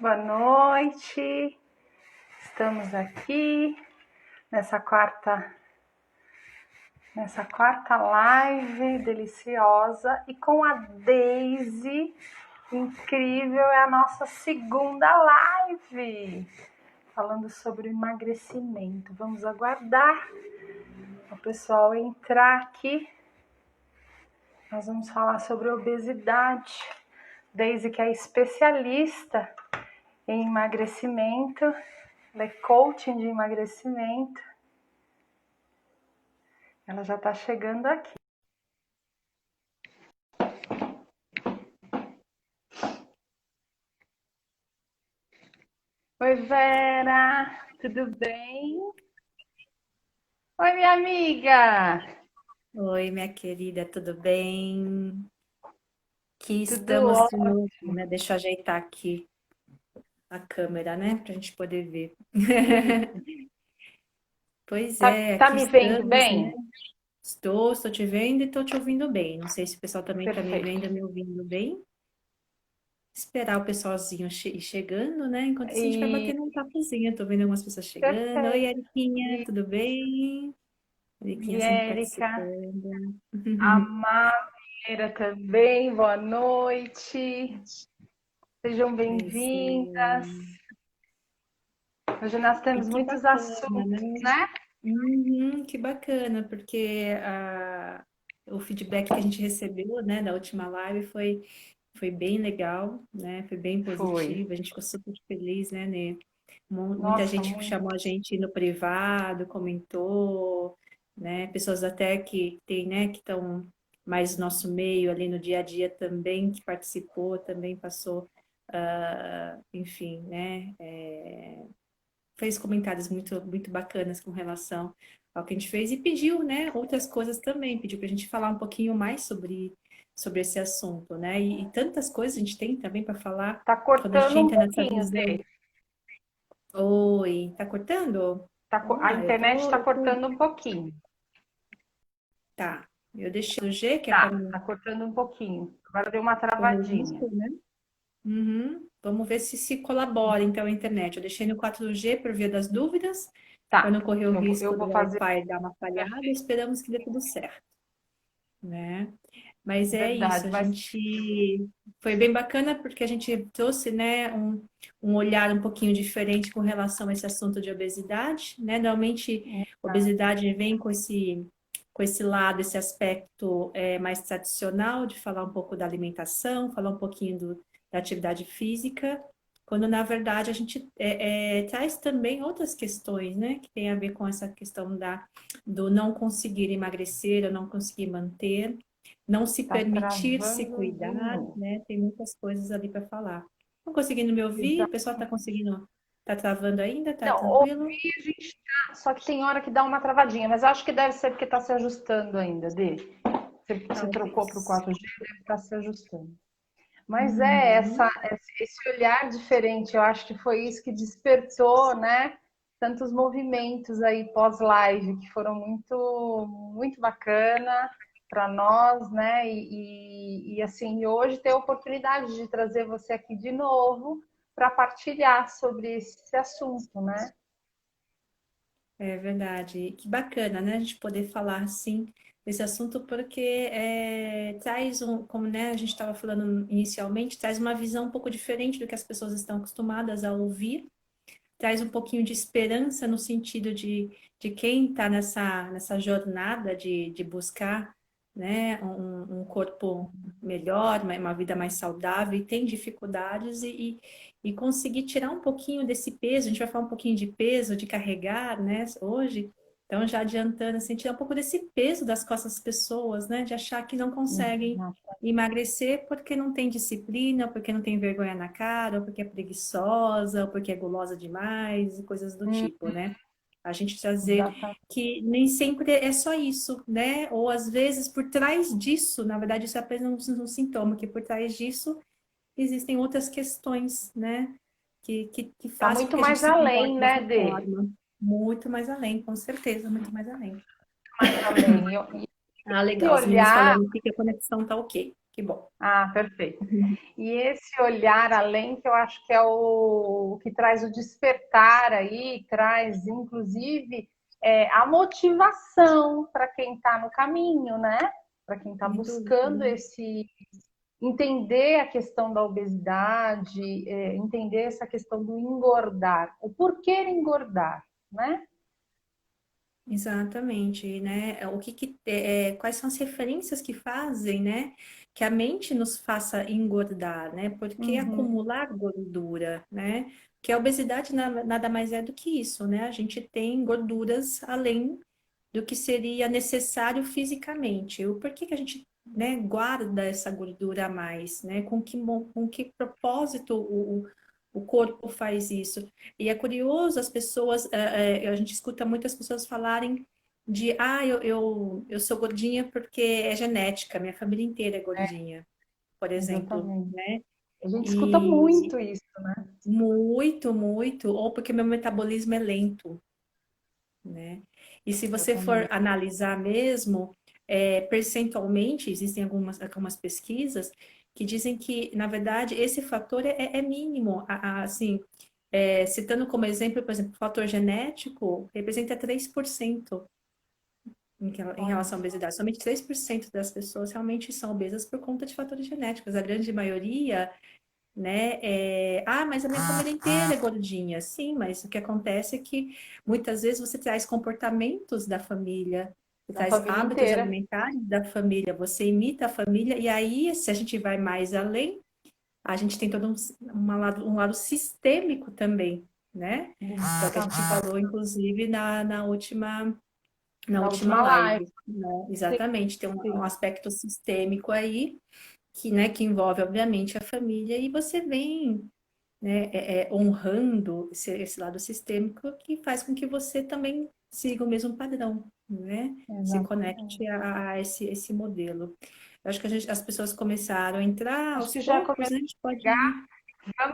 boa noite. Estamos aqui nessa quarta live deliciosa e com a Deise, incrível, é a nossa segunda live falando sobre emagrecimento. Vamos aguardar o pessoal entrar aqui. Nós vamos falar sobre obesidade. Deise, que é especialista em emagrecimento, ela é coaching de emagrecimento. Ela já está chegando aqui. Oi, Vera, tudo bem? Oi, minha amiga. Oi, minha querida, tudo bem? Aqui Tudo estamos de ótimo. novo, né? Deixa eu ajeitar aqui a câmera, né? Para a gente poder ver. Pois é, Tá aqui me vendo estamos, né? bem? Estou te vendo e estou te ouvindo bem. Não sei se o pessoal também está me Perfeito. vendo e me ouvindo bem. Esperar o pessoalzinho ir chegando, né? Enquanto isso, a gente vai E batendo um papozinho. Estou vendo algumas pessoas chegando. Oi, perfeito. Eriquinha, E, tudo bem? Eriquinha e sempre Érica, participando. a Madeira também, boa noite. Sejam Pois é. bem-vindas. Hoje nós E temos que muitos bacana, assuntos, né? né? Que bacana, porque o feedback que a gente recebeu, né, da última live foi bem legal, né? Foi bem Foi. positivo, a gente ficou super feliz, né? Muita Nossa, gente muito. chamou a gente no privado, comentou, né? Pessoas até que tem, né, que estão mais no nosso meio ali no dia a dia também, que participou, também passou, enfim, né? Fez comentários muito bacanas com relação ao que a gente fez e pediu, né, outras coisas também, pediu para a gente falar um pouquinho mais sobre esse assunto, né? E tantas coisas a gente tem também para falar Tá quando a gente cortando um entra nessa pouquinho, visão. Dê. Oi, tá cortando? A Ah, internet está cortando um pouquinho. tá. Eu deixei o G, que é para Tá não cortando um pouquinho. Agora deu uma correr travadinha. risco, né? Uhum. Vamos ver se colabora então a internet. Eu deixei no 4G por via das dúvidas, para Tá, não correr o eu risco vou do fazer. Wi-Fi dar uma falhada, Perfeito, esperamos que dê tudo certo, né? Mas é isso, verdade. a Mas gente foi bem bacana porque a gente trouxe, né, um olhar um pouquinho diferente com relação a esse assunto de obesidade, né? Normalmente, obesidade vem com esse lado, esse aspecto mais tradicional de falar um pouco da alimentação, falar um pouquinho da atividade física, quando na verdade a gente traz também outras questões, né, que tem a ver com essa questão do não conseguir emagrecer ou não conseguir manter, não se tá permitir se travando de cuidar, novo. né? Tem muitas coisas ali para falar. Estão conseguindo me ouvir? O Exato. pessoal está conseguindo? Tá travando ainda? Tá Não, tranquilo? ouvir a gente tá, só que tem hora que dá uma travadinha, mas acho que deve ser porque está se ajustando ainda, Dê. Você trocou para o Talvez. 4G, deve estar se ajustando. Mas Uhum. esse olhar diferente, eu acho que foi isso que despertou, né? Tantos movimentos aí pós-live que foram muito bacana para nós, né? Assim, hoje ter a oportunidade de trazer você aqui de novo para partilhar sobre esse assunto, né? É verdade. Que bacana, né? A gente poder falar assim desse assunto, porque traz como né, a gente estava falando inicialmente, traz uma visão um pouco diferente do que as pessoas estão acostumadas a ouvir, traz um pouquinho de esperança no sentido de quem está nessa jornada de buscar, né, um corpo melhor, uma vida mais saudável, e tem dificuldades e conseguir tirar um pouquinho desse peso. A gente vai falar um pouquinho de peso, de carregar, né, hoje. Então, já adiantando, assim, tirar um pouco desse peso das costas das pessoas, né, de achar que não conseguem emagrecer porque não tem disciplina, porque não tem vergonha na cara, ou porque é preguiçosa, ou porque é gulosa demais, e coisas do Hum, tipo, né? A gente trazer exatamente. que nem sempre é só isso, né? Ou às vezes por trás disso, na verdade, isso é apenas um sintoma, que por trás disso existem outras questões, né? Que Tá fazem com muito que a gente mais se comporte além, né, dessa Dê? forma. Muito mais além, com certeza, muito mais além. Mais além. Ah, Esse legal. Os meninos olhar, falando aqui que a conexão tá ok. Que bom. ah, perfeito. E esse olhar além, que eu acho que é o que traz o despertar aí, traz inclusive a motivação para quem está no caminho, né? Para quem está Sem dúvida. buscando esse entender a questão da obesidade, entender essa questão do engordar, o porquê engordar, né? Exatamente, né? Quais são as referências que fazem, né? Que a mente nos faça engordar, né? Porque Uhum. acumular gordura, né? Que a obesidade nada mais é do que isso, né? A gente tem gorduras além do que seria necessário fisicamente. O porquê que a gente, né, guarda essa gordura a mais, né? Com que propósito o corpo faz isso? E é curioso as pessoas, a gente escuta muitas pessoas falarem eu sou gordinha porque é genética, minha família inteira é gordinha, por exemplo, Exatamente. né? A gente escuta E muito isso, né? muito, muito, ou porque meu metabolismo é lento, né? E se você for Exatamente. analisar mesmo, percentualmente, existem algumas pesquisas que dizem que, na verdade, esse fator é mínimo. Assim, citando como exemplo, por exemplo, o fator genético representa 3% em Olha relação à só. obesidade. Somente 3% das pessoas realmente são obesas por conta de fatores genéticos. A grande maioria, né? Mas a minha família inteira é gordinha. Sim, mas o que acontece é que muitas vezes você traz comportamentos da família, você Da traz família hábitos inteira. alimentares da família, você imita a família, e aí, se a gente vai mais além, a gente tem todo um lado sistêmico também, né? Que é o que a gente Exatamente. falou, inclusive, na Na última última live. live, né? Sim, Exatamente, tem um sim. aspecto sistêmico aí, que, né, que envolve, obviamente, a família, e você vem, né, honrando esse lado sistêmico que faz com que você também siga o mesmo padrão, né? Se conecte Exatamente. a esse modelo. Eu acho que as pessoas começaram a entrar Acho aos que já poucos, começou né? A gente pode a ir. chegar.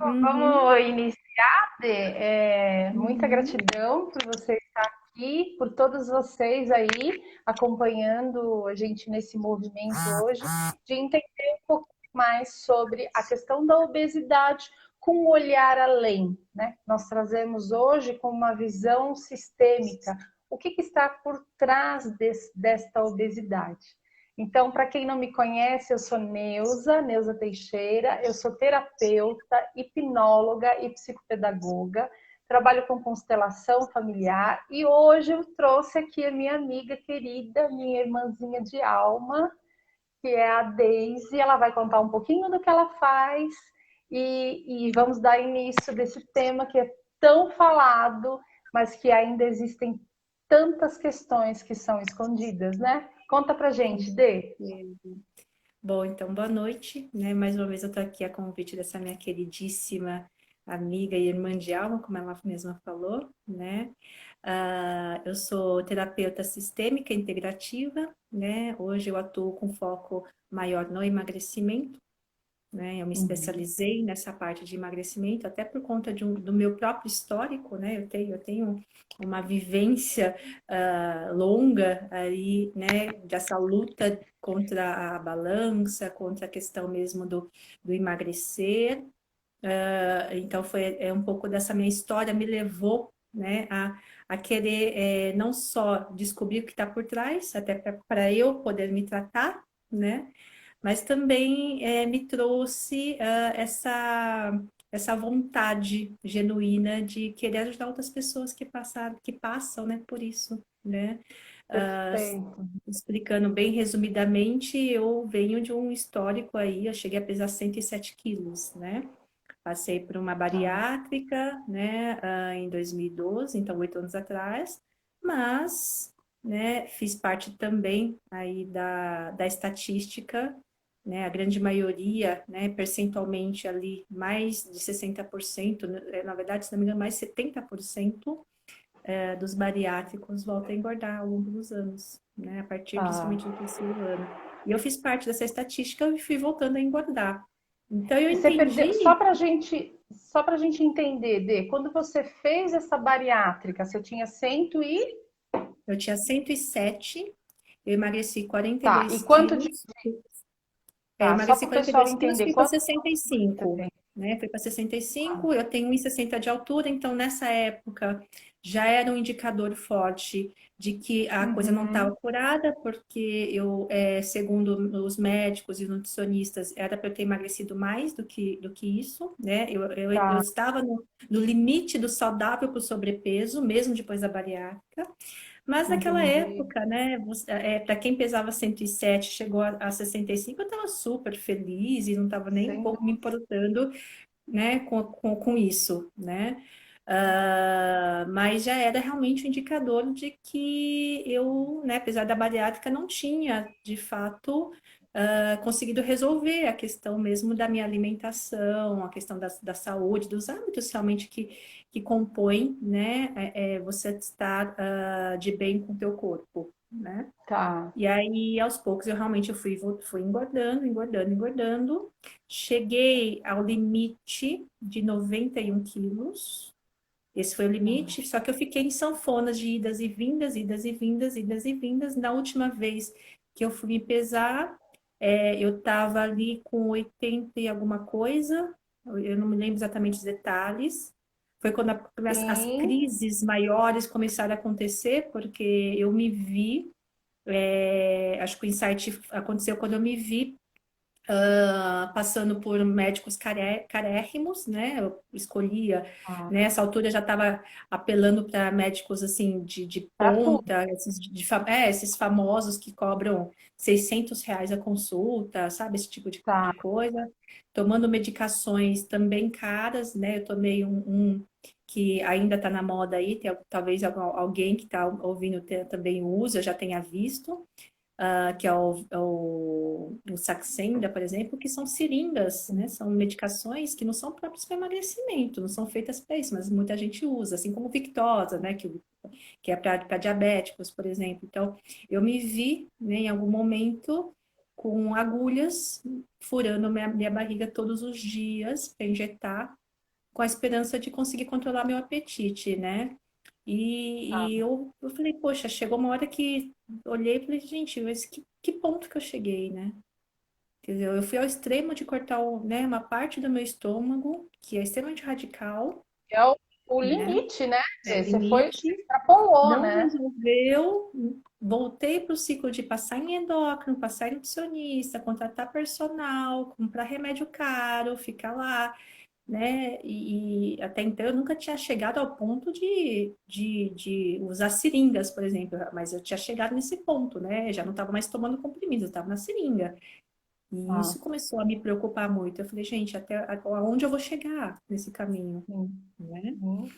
Uhum, Vamos iniciar, Dê. Muita uhum. gratidão por você estar aqui, por todos vocês aí acompanhando a gente nesse movimento hoje, de entender um pouco mais sobre a questão da obesidade com um olhar além, né? Nós trazemos hoje com uma visão sistêmica o que está por trás desta obesidade. Então, para quem não me conhece, eu sou Neuza Teixeira, eu sou terapeuta, hipnóloga e psicopedagoga, trabalho com constelação familiar e hoje eu trouxe aqui a minha amiga querida, minha irmãzinha de alma, que é a Deise, ela vai contar um pouquinho do que ela faz e vamos dar início desse tema que é tão falado, mas que ainda existem tantas questões que são escondidas, né? Conta pra gente, Dê. Bom, então, boa noite, né? Mais uma vez eu estou aqui a convite dessa minha queridíssima amiga e irmã de alma, como ela mesma falou, né? Eu sou terapeuta sistêmica integrativa, né? Hoje eu atuo com foco maior no emagrecimento, né? Eu me Uhum. especializei nessa parte de emagrecimento, até por conta do meu próprio histórico, né? Eu tenho uma vivência longa aí, né? Dessa luta contra a balança, contra a questão mesmo do emagrecer. Então um pouco dessa minha história me levou, né? A querer não só descobrir o que está por trás, até para eu poder me tratar, né? Mas também me trouxe essa vontade genuína de querer ajudar outras pessoas que passam, né, por isso, né? Ah, Perfeito. Explicando bem resumidamente, eu venho de um histórico aí, eu cheguei a pesar 107 quilos, né? Passei por uma Tá. bariátrica, né, em 2012, então 8 anos atrás, mas, né, fiz parte também aí da estatística, né, a grande maioria, né, percentualmente ali, mais de 60%, né, na verdade, se não me engano, mais 70% dos bariátricos voltam a engordar ao longo dos anos, né, a partir Tá. principalmente do terceiro ano. E eu fiz parte dessa estatística e fui voltando a engordar. Então eu E você perdeu, entendi. só pra gente entender, Dê, quando você fez essa bariátrica, você tinha 100 e Eu tinha 107 Eu emagreci Tá, e 42 quanto de... quilos. Eu Tá, só emagreci para o quarenta e pessoal dois quilos, entender, fui para quanto você 65, tem? né? Fui para Tá. 65, eu tenho 1,60 de altura, então nessa época já era um indicador forte de que a coisa não estava Uhum, curada, porque eu, segundo os médicos e nutricionistas, era para eu ter emagrecido mais do que isso, né? Eu tá, estava no limite do saudável para o sobrepeso, mesmo depois da bariátrica. Mas naquela entendi. época, né, para quem pesava 107, chegou a 65, eu estava super feliz e não estava nem um Sem pouco me dúvida. importando, né, com isso, né? Mas já era realmente um indicador de que eu, né, apesar da bariátrica, não tinha, de fato, conseguido resolver a questão mesmo da minha alimentação, a questão da saúde, dos hábitos realmente que compõem, né, você estar de bem com o teu corpo, né? Tá. E aí, aos poucos, eu fui engordando, engordando, engordando. Cheguei ao limite de 91 quilos. Esse foi o limite, só que eu fiquei em sanfonas de idas e vindas, idas e vindas, idas e vindas. Na última vez que eu fui me pesar, eu estava ali com 80 e alguma coisa, eu não me lembro exatamente os detalhes. Foi quando as Sim. crises maiores começaram a acontecer, porque eu me vi, acho que o insight aconteceu quando eu me vi passando por médicos carérrimos, né? Eu escolhia, Tá. né? Essa altura eu já estava apelando para médicos assim de Para tudo. ponta, esses famosos que cobram R$ 600 a consulta, sabe? Esse tipo de Tá. coisa. Tomando medicações também caras, né? Eu tomei um que ainda está na moda aí, talvez alguém que está ouvindo também usa, já tenha visto, que é o Saxenda, por exemplo, que são seringas, né? São medicações que não são próprias para emagrecimento, não são feitas para isso, mas muita gente usa, assim como Victoza, né? Que é para diabéticos, por exemplo. Então, eu me vi, né, em algum momento com agulhas furando minha barriga todos os dias para injetar, com a esperança de conseguir controlar meu apetite, né? E eu falei, poxa, chegou uma hora que olhei e falei, gente, mas que ponto que eu cheguei, né? Quer dizer, eu fui ao extremo de cortar, né, uma parte do meu estômago, que é extremamente radical, É o né? limite, né? É Você limite, extrapolou, não né? resolveu, voltei para o ciclo de passar em endócrino, passar em nutricionista, contratar personal, comprar remédio caro, ficar lá, né? E até então eu nunca tinha chegado ao ponto de usar seringas, por exemplo, mas eu tinha chegado nesse ponto, né? Já não estava mais tomando comprimidos, eu estava na seringa. E Ah, isso começou a me preocupar muito. Eu falei, gente, até aonde eu vou chegar nesse caminho, sim, né? sim.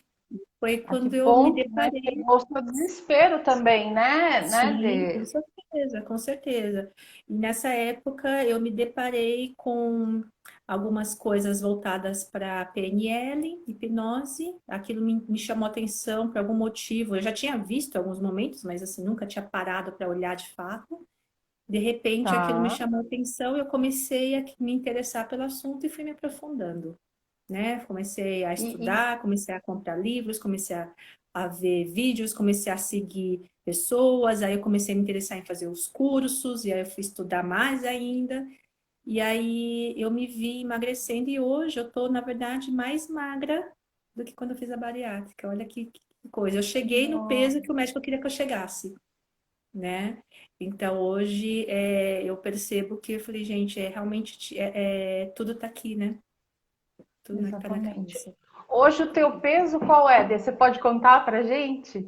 Foi A que quando eu me ponto, né? deparei. Chegou o seu desespero também, né? Sim, com certeza, com certeza. E nessa época eu me deparei com algumas coisas voltadas para PNL, hipnose. Aquilo me chamou atenção por algum motivo. Eu já tinha visto alguns momentos, mas assim, nunca tinha parado para olhar de fato. De repente aquilo me Tá. chamou atenção, eu comecei a me interessar pelo assunto e fui me aprofundando, né? Comecei a E, estudar, comecei a comprar livros, comecei a ver vídeos, comecei a seguir pessoas, aí eu comecei a me interessar em fazer os cursos, e aí eu fui estudar mais ainda, e aí eu me vi emagrecendo, e hoje eu tô, na verdade, mais magra do que quando eu fiz a bariátrica. Olha que coisa. Eu cheguei no peso que o médico queria que eu chegasse, né? Então hoje eu percebo que eu falei, gente, realmente tudo tá aqui, né? Tudo tá na exatamente. cabeça. Hoje o teu peso qual é? Você pode contar pra gente?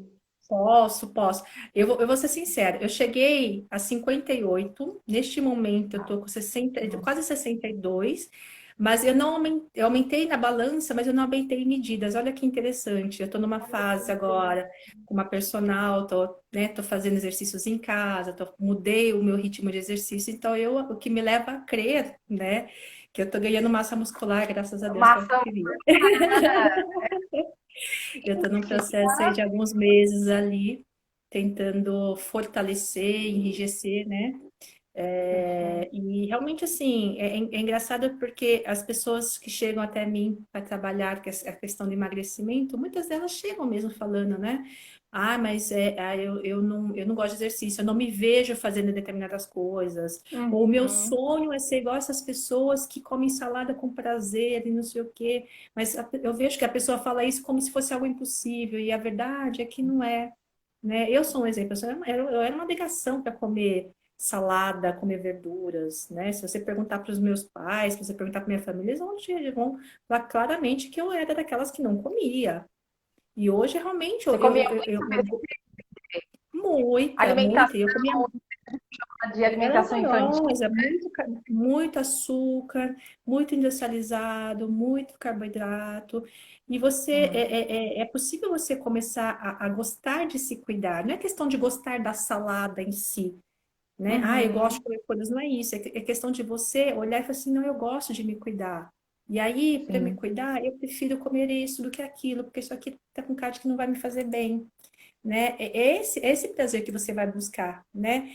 Posso, posso. Eu vou ser sincera, eu cheguei a 58, neste momento eu tô com 60, quase 62, mas eu não aumentei, eu aumentei na balança, mas eu não aumentei em medidas. Olha que interessante, eu tô numa fase agora com uma personal, tô fazendo exercícios em casa, mudei o meu ritmo de exercício, então o que me leva a crer, né, que eu tô ganhando massa muscular, graças a Deus, que é o que eu Massa queria. Eu estou num que processo aí de alguns meses ali, tentando fortalecer, enrijecer, né? E realmente, assim, é engraçado porque as pessoas que chegam até mim para trabalhar com a questão do emagrecimento, muitas delas chegam mesmo falando, né? mas eu não gosto de exercício, eu não me vejo fazendo determinadas coisas. Ou o meu Uhum. sonho é ser igual essas pessoas que comem salada com prazer e não sei o quê. Mas eu vejo que a pessoa fala isso como se fosse algo impossível, e a verdade é que não é, né? Eu sou um exemplo, eu era uma negação para comer salada, comer verduras, né? Se você perguntar para os meus pais, se você perguntar para minha família, eles vão falar claramente que eu era daquelas que não comia. E hoje, realmente, Você comia muita muita, muita. E eu comia. alimentação de Era alimentação infantil. horrorosa, muito açúcar, muito industrializado, muito carboidrato. E é possível você começar a gostar de se cuidar. Não é questão de gostar da salada em si, né? Eu gosto Uhum. de comer coisas, não é isso. É questão de você olhar e falar assim, não, eu gosto de me cuidar. E aí, para me Sim. cuidar, eu prefiro comer isso do que aquilo, porque isso aqui tá com cara de que não vai me fazer bem, né? É esse prazer que você vai buscar, né?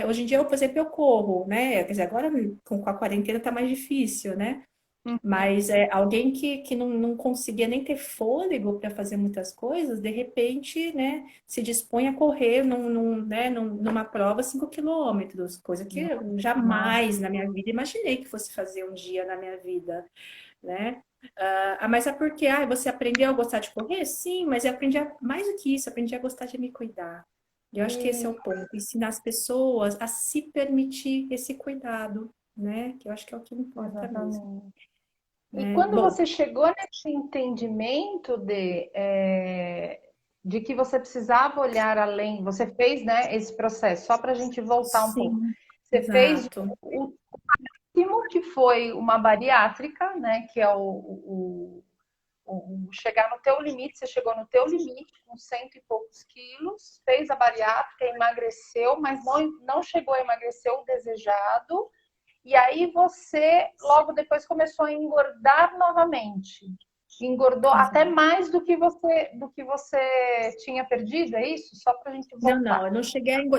Hoje em dia, eu, por exemplo, eu corro, né? Quer dizer, agora com a quarentena tá mais difícil, né? Uhum. Mas alguém que não conseguia nem ter fôlego para fazer muitas coisas, de repente, né, se dispõe a correr numa prova 5 quilômetros, coisa que eu Nossa. jamais na minha vida imaginei que fosse fazer um dia na minha vida, né? Mas é porque você aprendeu a gostar de correr? Sim, mas eu aprendi mais do que isso, aprendi a gostar de me cuidar. E eu acho que esse é E- o ponto, ensinar as pessoas a se permitir esse cuidado, né? Que eu acho que é o que importa mesmo, Exatamente. E né? quando Bom, você chegou nesse entendimento de que você precisava olhar além, você fez, né, esse processo, só para a gente voltar um pouco. sim, Você fez exato. o último, que foi uma bariátrica, né, que é o chegar no teu limite, você chegou no teu limite com cento e poucos quilos, fez a bariátrica, emagreceu, mas não chegou a emagrecer o desejado, e aí você logo depois começou a engordar novamente. Engordou até Exato. mais do que você tinha perdido, é isso? Só para a gente Não, não, voltar. eu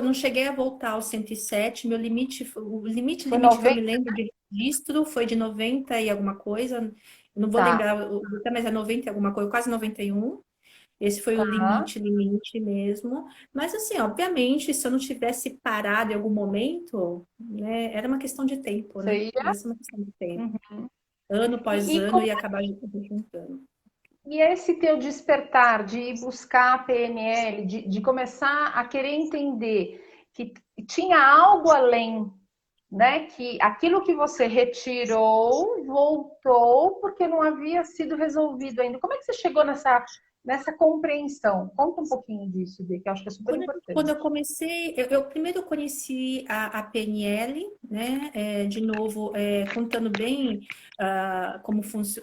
não cheguei a voltar aos 107. Meu limite, o limite, Foi limite que eu 90? me lembro de registro foi de 90 e alguma coisa. Eu não vou Tá. lembrar, mas é 90 e alguma coisa, quase 91. Esse foi o Tá. limite mesmo. Mas assim, obviamente, se eu não tivesse parado em algum momento, né, era uma questão de tempo, né? Você Ia ia. ser uma questão de tempo. Uhum. Ano após E ano, eu como ia acabar juntando. e esse teu despertar de ir buscar a PNL, de começar a querer entender que tinha algo além, né? Que aquilo que você retirou voltou porque não havia sido resolvido ainda. Como é que você chegou nessa compreensão? Conta um pouquinho disso, Dê, que eu acho que é super Quando eu importante. comecei, eu primeiro conheci a PNL, né? De novo, contando bem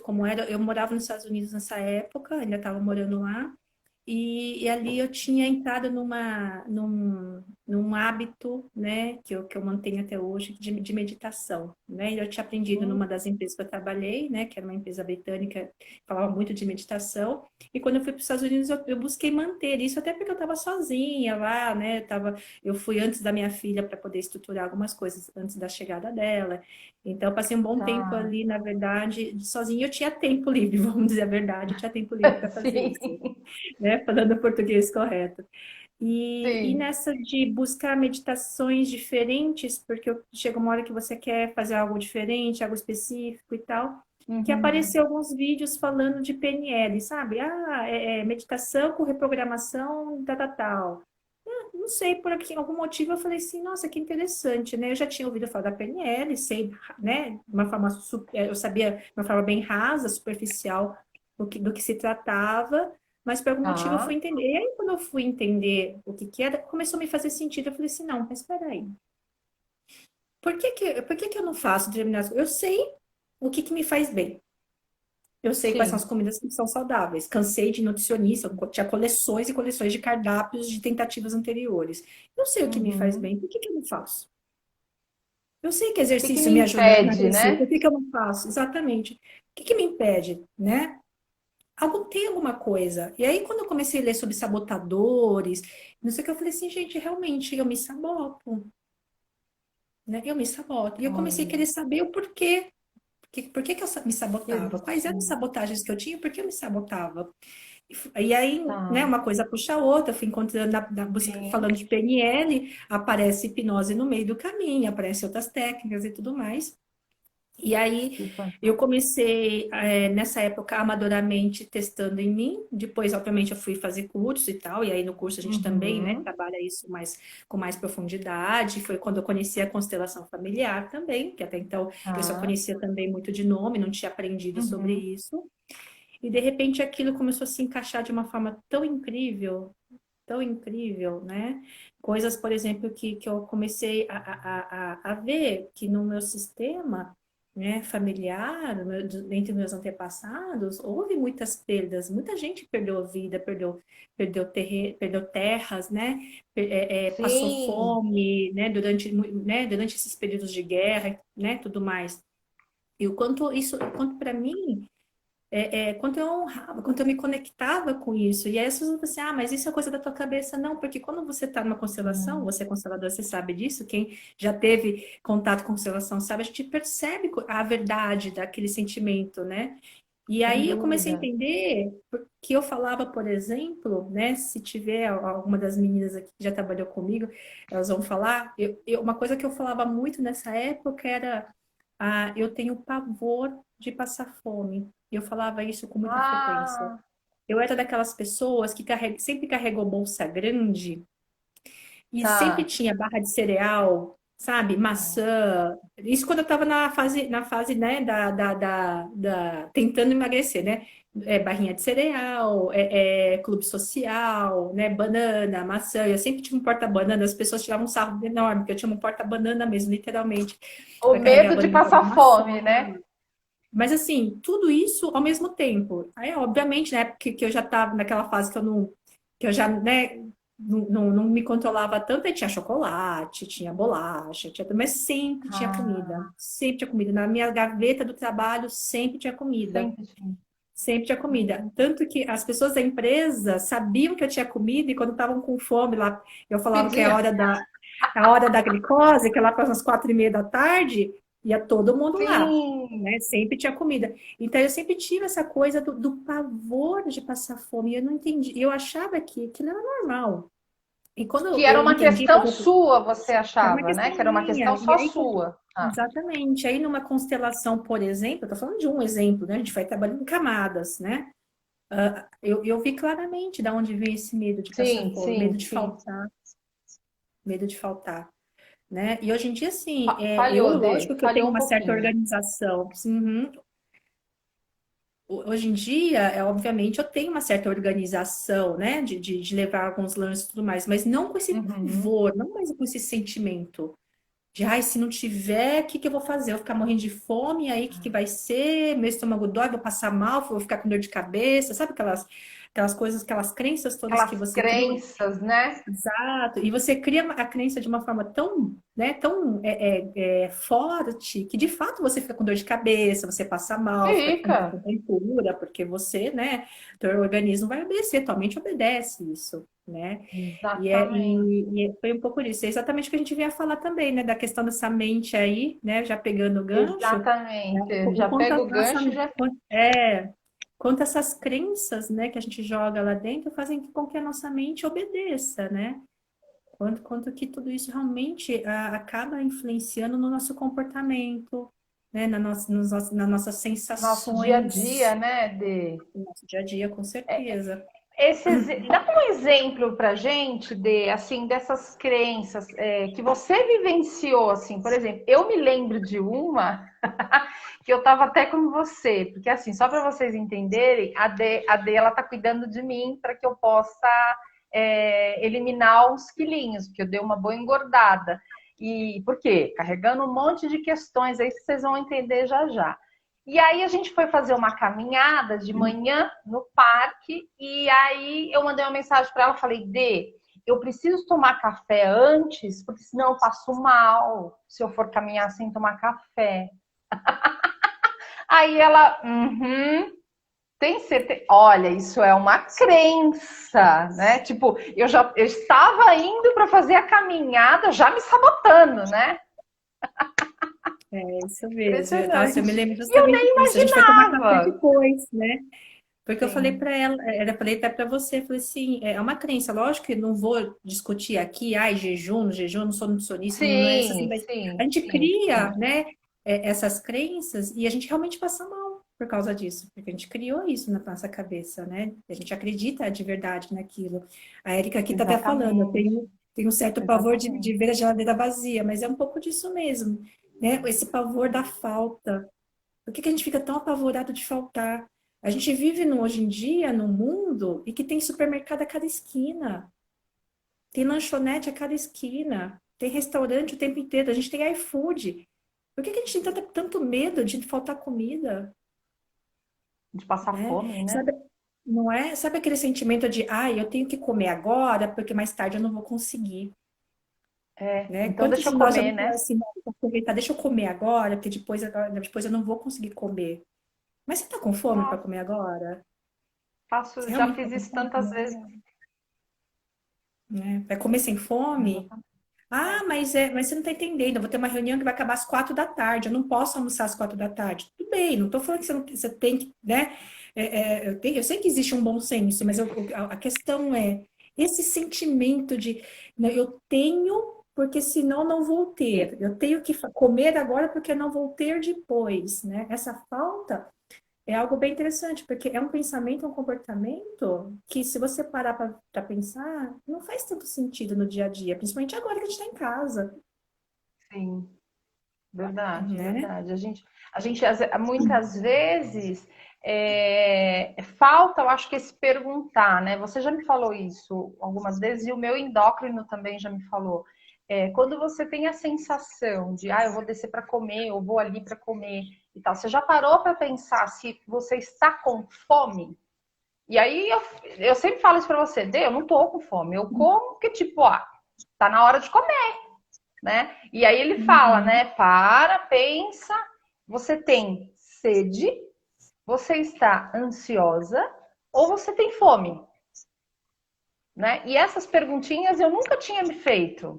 como era. Eu morava nos Estados Unidos nessa época, ainda estava morando lá. E ali eu tinha entrado num hábito, né, que eu mantenho até hoje, de meditação, né? Eu tinha aprendido Hum, numa das empresas que eu trabalhei, né, que era uma empresa britânica, que falava muito de meditação. E quando eu fui para os Estados Unidos, eu busquei manter isso, até porque eu estava sozinha lá, né? Eu fui antes da minha filha para poder estruturar algumas coisas antes da chegada dela. Então, eu passei um bom tempo tá. ali, na verdade, sozinha. Eu tinha tempo livre, vamos dizer a verdade, eu tinha tempo livre para fazer isso, Sim, né? Falando o português correto. E sim. nessa de buscar meditações diferentes, porque chega uma hora que você quer fazer algo diferente, algo específico e tal, que Uhum. apareceu alguns vídeos falando de PNL, sabe? Meditação com reprogramação, tal, tal, tal. Não sei, algum motivo eu falei assim, nossa, que interessante, né? Eu já tinha ouvido falar da PNL, sei, né? Eu sabia de uma forma bem rasa, superficial, do que se tratava, mas por algum motivo eu Tá. fui entender. E aí, quando eu fui entender o que era, começou a me fazer sentido. Eu falei assim, não, mas espera aí. Por que que eu não faço determinadas coisas? Eu sei o que me faz bem. Eu sei quais são as Sim. comidas que são saudáveis. Cansei de nutricionista, eu tinha coleções e coleções de cardápios de tentativas anteriores. Eu sei o que me faz Uhum. bem, por que que eu não faço? Eu sei que O que que exercício me me ajuda a impede, emagrecer, né? por que que eu não faço? Exatamente. O que que me impede, né? Tem alguma coisa. E aí, quando eu comecei a ler sobre sabotadores, não sei o que, eu falei assim, gente, realmente, eu me saboto, né? Eu me saboto. E eu comecei a Olha, querer saber o porquê. Por que que eu me que sabotava? Quais eram as sim. sabotagens que eu tinha? Por que eu me sabotava? E aí, né, Tá. uma coisa puxa a outra, eu fui encontrando na busca, Sim. falando de PNL, aparece hipnose no meio do caminho, aparecem outras técnicas e tudo mais. E aí Que eu fantástico. comecei, nessa época, amadoramente testando em mim. Depois, obviamente, eu fui fazer curso e tal. E aí no curso a gente também, né, Uhum. trabalha isso mais, com mais profundidade. Foi quando eu conheci a constelação familiar também, que até então eu só Tá. conhecia também muito de nome, não tinha aprendido sobre Uhum. isso. E de repente aquilo começou a se encaixar de uma forma tão incrível, né? Coisas, por exemplo, que eu comecei a ver que no meu sistema, né, familiar, entre meus antepassados, houve muitas perdas, muita gente perdeu a vida, perdeu terras, né? Passou Sim. fome, né, durante esses períodos de guerra, né, tudo mais. E o quanto para mim quanto eu honrava, quanto eu me conectava com isso. E aí as pessoas falam assim, ah, mas isso é coisa da tua cabeça. Não, porque quando você está numa constelação, Hum. você é constelador, você sabe disso, quem já teve contato com constelação sabe, a gente percebe a verdade daquele sentimento, né? E Sem aí eu comecei a dúvida. entender que eu falava, por exemplo, né, se tiver alguma das meninas aqui que já trabalhou comigo, elas vão falar, uma coisa que eu falava muito nessa época era, eu tenho pavor de passar fome. Eu falava isso com muita frequência. Ah, Eu era daquelas pessoas que sempre carregou bolsa grande e sempre tá. tinha barra de cereal, sabe? Maçã. Isso quando eu estava na fase, né, tentando emagrecer, né? Barrinha de cereal, clube social, né? Banana, maçã. Eu sempre tinha um porta-banana, as pessoas tiravam um sarro enorme, porque eu tinha um porta-banana mesmo, literalmente, O para carregar medo de banana de passar maçã. fome, né? Mas assim, tudo isso ao mesmo tempo. Aí, obviamente, né, porque que eu já estava naquela fase que eu não, que eu já, né, não me controlava tanto, aí tinha chocolate, tinha bolacha, mas sempre tinha comida. Ah, Sempre tinha comida. Na minha gaveta do trabalho sempre tinha comida. sempre tinha. Sempre tinha comida. Tanto que as pessoas da empresa sabiam que eu tinha comida e quando estavam com fome lá, eu falava que é Pedia. a hora da glicose, que é lá para as 4:30 da tarde, ia todo mundo lá, Sim. né? Sempre tinha comida. Então eu sempre tive essa coisa do pavor de passar fome. E eu não entendi. Eu achava que aquilo era normal. E quando Que era eu uma entendi, por questão exemplo, sua, você era uma achava, né? questão Que era uma minha. questão E só aí, sua. Ah, exatamente. Aí numa constelação, por exemplo, eu tô falando de um exemplo, né? A gente vai trabalhando em camadas, né? Eu vi claramente de onde veio esse medo de passar sim, fome, sim, sim. medo de faltar, né? E hoje em dia, assim, Falhou, lógico Dê. que eu tenho Falhou um uma certa pouquinho. organização. Uhum. Hoje em dia, obviamente, eu tenho uma certa organização, né, de levar alguns lances e tudo mais, mas não com esse Uhum. pavor, não mais com esse sentimento de, ai, se não tiver, o que que eu vou fazer? Eu vou ficar morrendo de fome, aí o que que vai ser? Meu estômago dói, vou passar mal, vou ficar com dor de cabeça, sabe aquelas coisas, aquelas crenças todas que Aquelas você cria. crenças, né? Exato. E você cria a crença de uma forma tão, né, tão forte que de fato você fica com dor de cabeça, você passa mal, fica com Fica. tontura, porque você, né, teu organismo vai obedecer, tua mente obedece isso, né? Exatamente. Foi um pouco disso. É exatamente o que a gente vinha falar também, né, da questão dessa mente aí, né, já pegando o gancho, né, Exatamente. o Já quanto pega a o nossa, gancho e já. quanto essas crenças, né, que a gente joga lá dentro fazem com que a nossa mente obedeça, né? Quanto que tudo isso realmente acaba influenciando no nosso comportamento, né? Nas nossas Nosso dia a dia, sensações, né, Dê? no nosso dia a dia, com certeza. Dá um exemplo pra gente de assim dessas crenças que você vivenciou assim, por exemplo, eu me lembro de uma que eu estava até com você, porque assim, só para vocês entenderem, a D ela tá cuidando de mim para que eu possa eliminar os quilinhos, porque eu dei uma boa engordada. E por quê? Carregando um monte de questões aí que vocês vão entender já já. E aí a gente foi fazer uma caminhada de manhã no parque e aí eu mandei uma mensagem para ela, falei: "Dê, eu preciso tomar café antes, porque senão eu passo mal se eu for caminhar sem tomar café". Aí ela, tem certeza? Olha, isso é uma crença, né? Tipo, eu estava indo para fazer a caminhada, já me sabotando, né? É isso mesmo. Nossa, eu me Impressionante. lembro E eu justamente nem disso. A gente foi tomar café imaginava. depois, né? Porque eu falei sim, para ela, eu falei até para você, eu falei assim, é uma crença, lógico que não vou discutir aqui, ai, jejum, não jejum, não sou nutricionista, não é isso assim, sim, mas a sim, gente sim, cria, sim. né, essas crenças e a gente realmente passa mal por causa disso, porque a gente criou isso na nossa cabeça, né? A gente acredita de verdade naquilo. A Erika aqui tá até falando, Exatamente, tenho um certo pavor de exatamente. ver a geladeira vazia, mas é um pouco disso mesmo, né? Esse pavor da falta. Por que que a gente fica tão apavorado de faltar? A gente vive hoje em dia num mundo e que tem supermercado a cada esquina, tem lanchonete a cada esquina, tem restaurante o tempo inteiro, a gente tem iFood. Por que que a gente tem tanto medo de faltar comida, De passar né? fome, né? Sabe, não é? Sabe aquele sentimento de, eu tenho que comer agora porque mais tarde eu não vou conseguir, É, né? então Quantos deixa de eu nós já comer, não falam né? assim, não, vou aproveitar, deixa eu comer agora, porque depois eu não vou conseguir comer. Mas você tá com fome para Nossa, comer agora? Você faço, já realmente fiz está com isso fome, tantas vezes. né? Vai comer sem fome? Exatamente. Ah, É. mas você não está entendendo. Eu vou ter uma reunião que vai acabar às 4 da tarde. Eu não posso almoçar às 4 da tarde. Tudo bem, não estou falando que você tem que, né? Eu sei que existe um bom senso, mas a questão é esse sentimento de, né, eu tenho, porque senão não vou ter. Eu tenho que comer agora porque eu não vou ter depois, né? Essa falta. É algo bem interessante, porque é um pensamento, um comportamento que, se você parar para pensar, não faz tanto sentido no dia a dia, principalmente agora que a gente está em casa, Sim, verdade, né? verdade. Muitas vezes falta, eu acho que esse perguntar, né? Você já me falou isso algumas vezes e o meu endócrino também já me falou. Quando você tem a sensação de, eu vou descer para comer, eu vou ali para comer e tal, você já parou para pensar se você está com fome? E aí eu sempre falo isso para você, Dê, eu não tô com fome, eu como que tipo, tá na hora de comer, né? E aí ele fala, Uhum. né? Para, pensa, você tem sede, você está ansiosa ou você tem fome, né? E essas perguntinhas eu nunca tinha me feito,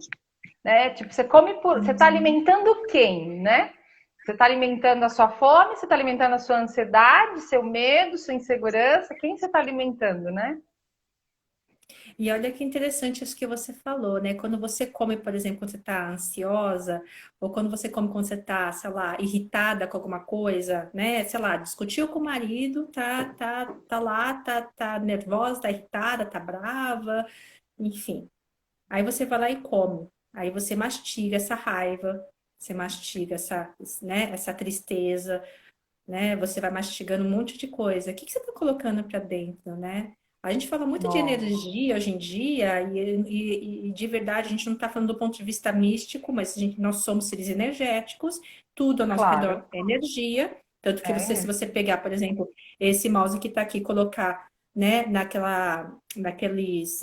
né? Tipo, você está Uhum. alimentando quem, né? Você está alimentando a sua fome, você está alimentando a sua ansiedade, seu medo, sua insegurança, quem você está alimentando, né? E olha que interessante isso que você falou, né? Quando você come, por exemplo, quando você está ansiosa, ou quando você come quando você está, sei lá, irritada com alguma coisa, né? Sei lá, discutiu com o marido, tá lá, tá nervosa, tá irritada, tá brava, enfim. Aí você vai lá e come. Aí você mastiga essa raiva, você mastiga essa tristeza, né? Você vai mastigando um monte de coisa. O que que você está colocando para dentro, né? A gente fala muito de Nossa, energia hoje em dia, e de verdade a gente não está falando do ponto de vista místico, mas nós somos seres energéticos, tudo ao nosso redor claro. é energia. Tanto que se É, você pegar, por exemplo, esse mouse que está aqui, e colocar, né, naqueles.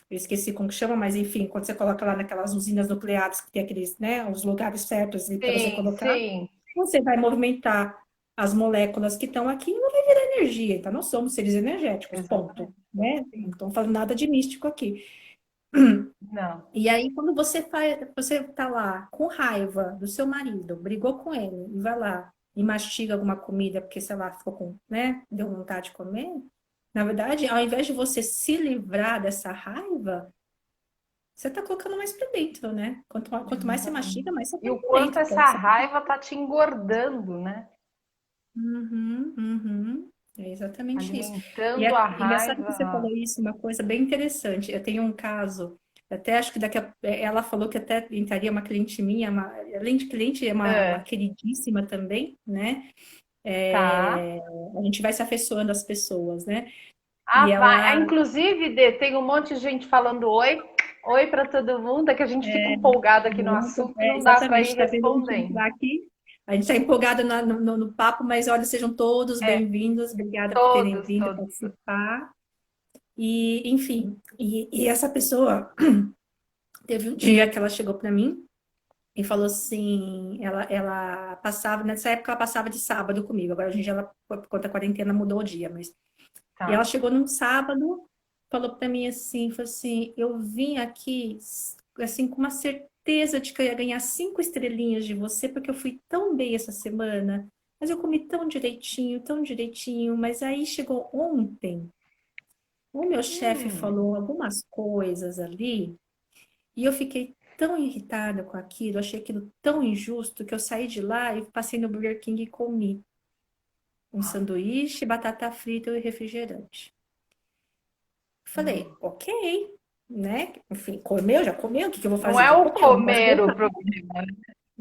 Eu esqueci como que chama, mas enfim, quando você coloca lá naquelas usinas nucleares que tem aqueles, né, os lugares certos para você sim, colocar, sim. você vai movimentar as moléculas que estão aqui e não vai virar energia. Então, nós somos seres energéticos, ponto. Exatamente. Né? Não Sim. estamos falando nada de místico aqui. Não. E aí, quando você tá lá com raiva do seu marido, brigou com ele, e vai lá e mastiga alguma comida, porque, sei lá, ficou com, né, deu vontade de comer, na verdade, ao invés de você se livrar dessa raiva, você tá colocando mais pra dentro, né? Quanto mais você mastiga, Exatamente. mais você E põe o pra quanto dentro. essa raiva tá te engordando, né? Uhum, uhum. É exatamente isso. E Alimentando é a engraçado que você raiva. falou isso, uma coisa bem interessante. Eu tenho um caso, até acho que ela falou que até entraria uma cliente minha, além de cliente, é uma É, queridíssima também, né? tá. É, a gente vai se afeiçoando às pessoas, né? E Vai. ela, Inclusive, Dê, tem um monte de gente falando oi. Oi para todo mundo, é que a gente fica empolgado aqui no assunto e não dá para exatamente, ir está vendo a gente respondendo. entrar aqui. A gente está empolgado no papo, mas olha, sejam todos É, bem-vindos. Obrigada por terem todos, vindo todos. participar. E, enfim, e essa pessoa teve um dia que ela chegou para mim e falou assim, ela passava, nessa época ela passava de sábado comigo, agora hoje em dia ela, por conta da quarentena, mudou o dia, mas... E ela Tá. chegou num sábado, falou para mim assim, falou assim, eu vim aqui, assim, com uma certeza de que eu ia ganhar 5 estrelinhas de você, porque eu fui tão bem essa semana. Mas eu comi tão direitinho, mas aí chegou ontem, o meu chefe Hum. falou algumas coisas ali, e eu fiquei tão irritada com aquilo, achei aquilo tão injusto, que eu saí de lá e passei no Burger King e comi um sanduíche, batata frita e refrigerante. Falei, ok, né? Enfim, comeu, já comeu, o que que eu vou Não fazer? é Já o comeu, não posso comer o voltar. problema, né?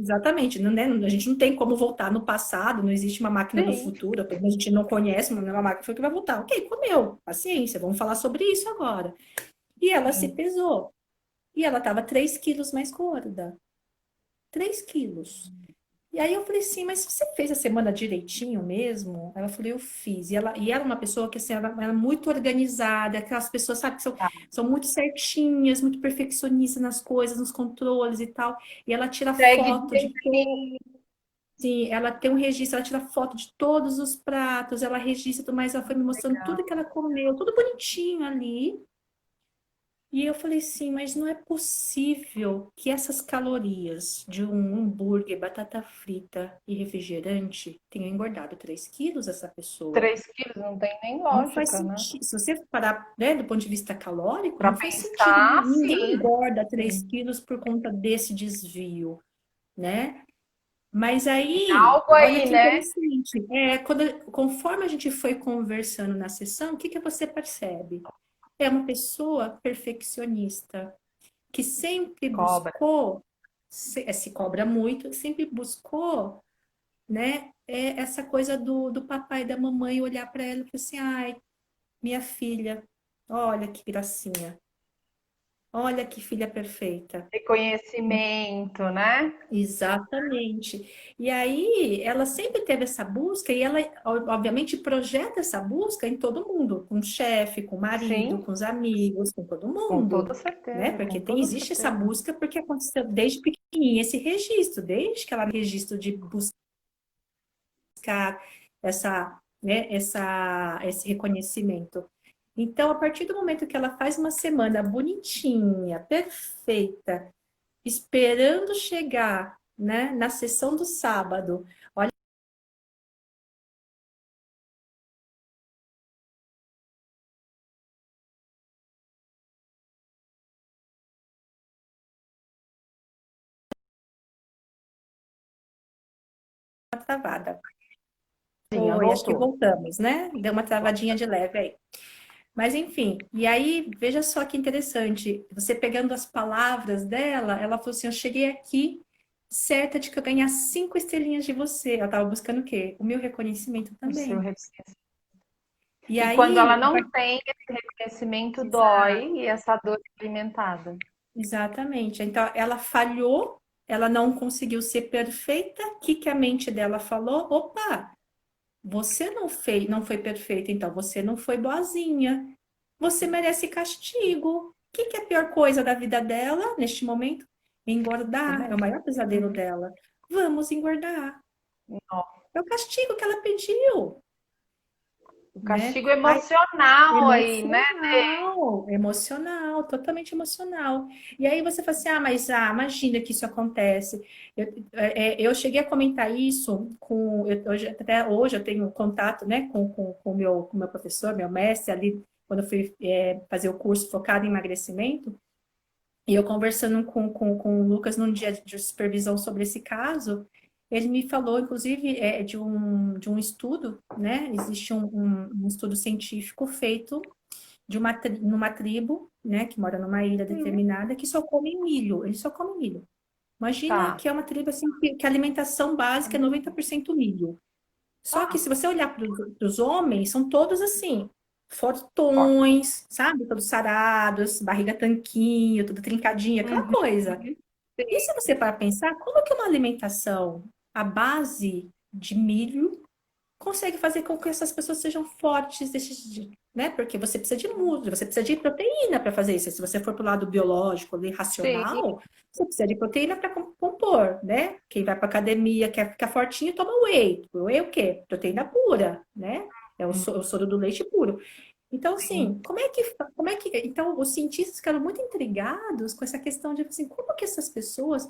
Exatamente, não, né? A gente não tem como voltar no passado, não existe uma máquina do Sim. futuro, pelo menos a gente não conhece uma máquina do futuro que vai voltar. Ok, comeu, paciência, vamos falar sobre isso agora. E ela se pesou, e ela estava 3 quilos mais gorda. 3 quilos. E aí eu falei assim, mas você fez a semana direitinho mesmo? Ela falou, eu fiz. E ela é uma pessoa que assim, ela é muito organizada, aquelas pessoas, sabe, que Tá. são muito certinhas, muito perfeccionistas nas coisas, nos controles e tal. E ela tira Segue foto de todo, direitinho. sim, ela tem um registro, ela tira foto de todos os pratos, ela registra tudo mais, ela foi me mostrando tudo que ela comeu, tudo bonitinho ali. E eu falei assim, mas não é possível que essas calorias de um hambúrguer, batata frita e refrigerante tenham engordado 3 quilos essa pessoa. 3 quilos não tem nem Não faz lógica, né? sentido. Se você parar, né, do ponto de vista calórico, Para não faz sentido. pensar, Ninguém sim. engorda 3 Sim. quilos por conta desse desvio, né? Mas Tem aí, algo olha aí, que né? interessante. Conforme a gente foi conversando na sessão, o que que você percebe? É uma pessoa perfeccionista que sempre Cobra. buscou, se cobra muito, sempre buscou, né, essa coisa do papai e da mamãe olhar para ela e falar assim, ai, minha filha, olha que gracinha, olha que filha perfeita. Reconhecimento, né? Exatamente. E aí, ela sempre teve essa busca e ela, obviamente, projeta essa busca em todo mundo, com o chefe, com o marido, Sim, com os amigos, com todo com toda mundo, né? certeza, Porque com toda existe essa certeza. busca porque aconteceu desde pequenininha esse registro, desde que ela registro de buscar esse reconhecimento. Então, a partir do momento que ela faz uma semana bonitinha, perfeita, esperando chegar, né, na sessão do sábado. Olha, uma travada. Sim, Oi, acho que voltou. voltamos, né? Deu uma travadinha de leve aí. Mas enfim, e aí, veja só que interessante, você pegando as palavras dela, ela falou assim: eu cheguei aqui certa de que eu ganhar 5 estrelinhas de você. Ela estava buscando o quê? O meu reconhecimento O seu também. reconhecimento. E E quando ela aí, não tem esse reconhecimento, exato, dói e essa dor é alimentada. exatamente. Então, ela falhou, ela não conseguiu ser perfeita. O que que a mente dela falou? Opa! Você não fez, não foi perfeita, então você não foi boazinha. Você merece castigo. O que que é a pior coisa da vida dela neste momento? Engordar. É o Comer. maior pesadelo dela. Vamos engordar. Não. É o castigo que ela pediu, O né? castigo Aí, emocional aí, né? emocional, emocional, totalmente emocional. E aí você fala assim, mas imagina que isso acontece. Eu cheguei a comentar isso até hoje eu tenho contato, né, com o meu professor, meu mestre ali, quando eu fui fazer o curso focado em emagrecimento, e eu conversando com o Lucas num dia de supervisão sobre esse caso, ele me falou, inclusive, de um estudo, né? Existe um estudo científico feito numa tribo, né, que mora numa ilha Hum, determinada, que só come milho. Eles só comem milho. Imagina tá. que é uma tribo assim, que a alimentação básica é 90% milho. Só que Tá. se você olhar para os homens, são todos assim, Forte. fortões, sabe? Todos sarados, barriga tanquinho, tudo trincadinho, aquela Uhum. coisa. E se você para pensar, como que uma alimentação à base de milho consegue fazer com que essas pessoas sejam fortes, né? Porque você precisa de músculo, você precisa de proteína para fazer isso. Se você for para o lado biológico, ali, Sim. racional, você precisa de proteína para compor, né? Quem vai para academia, quer ficar fortinho, toma whey. Whey é o quê? Proteína pura, né? É o soro do leite puro. Então, Sim. assim, então, os cientistas ficaram muito intrigados com essa questão de, assim, como que essas pessoas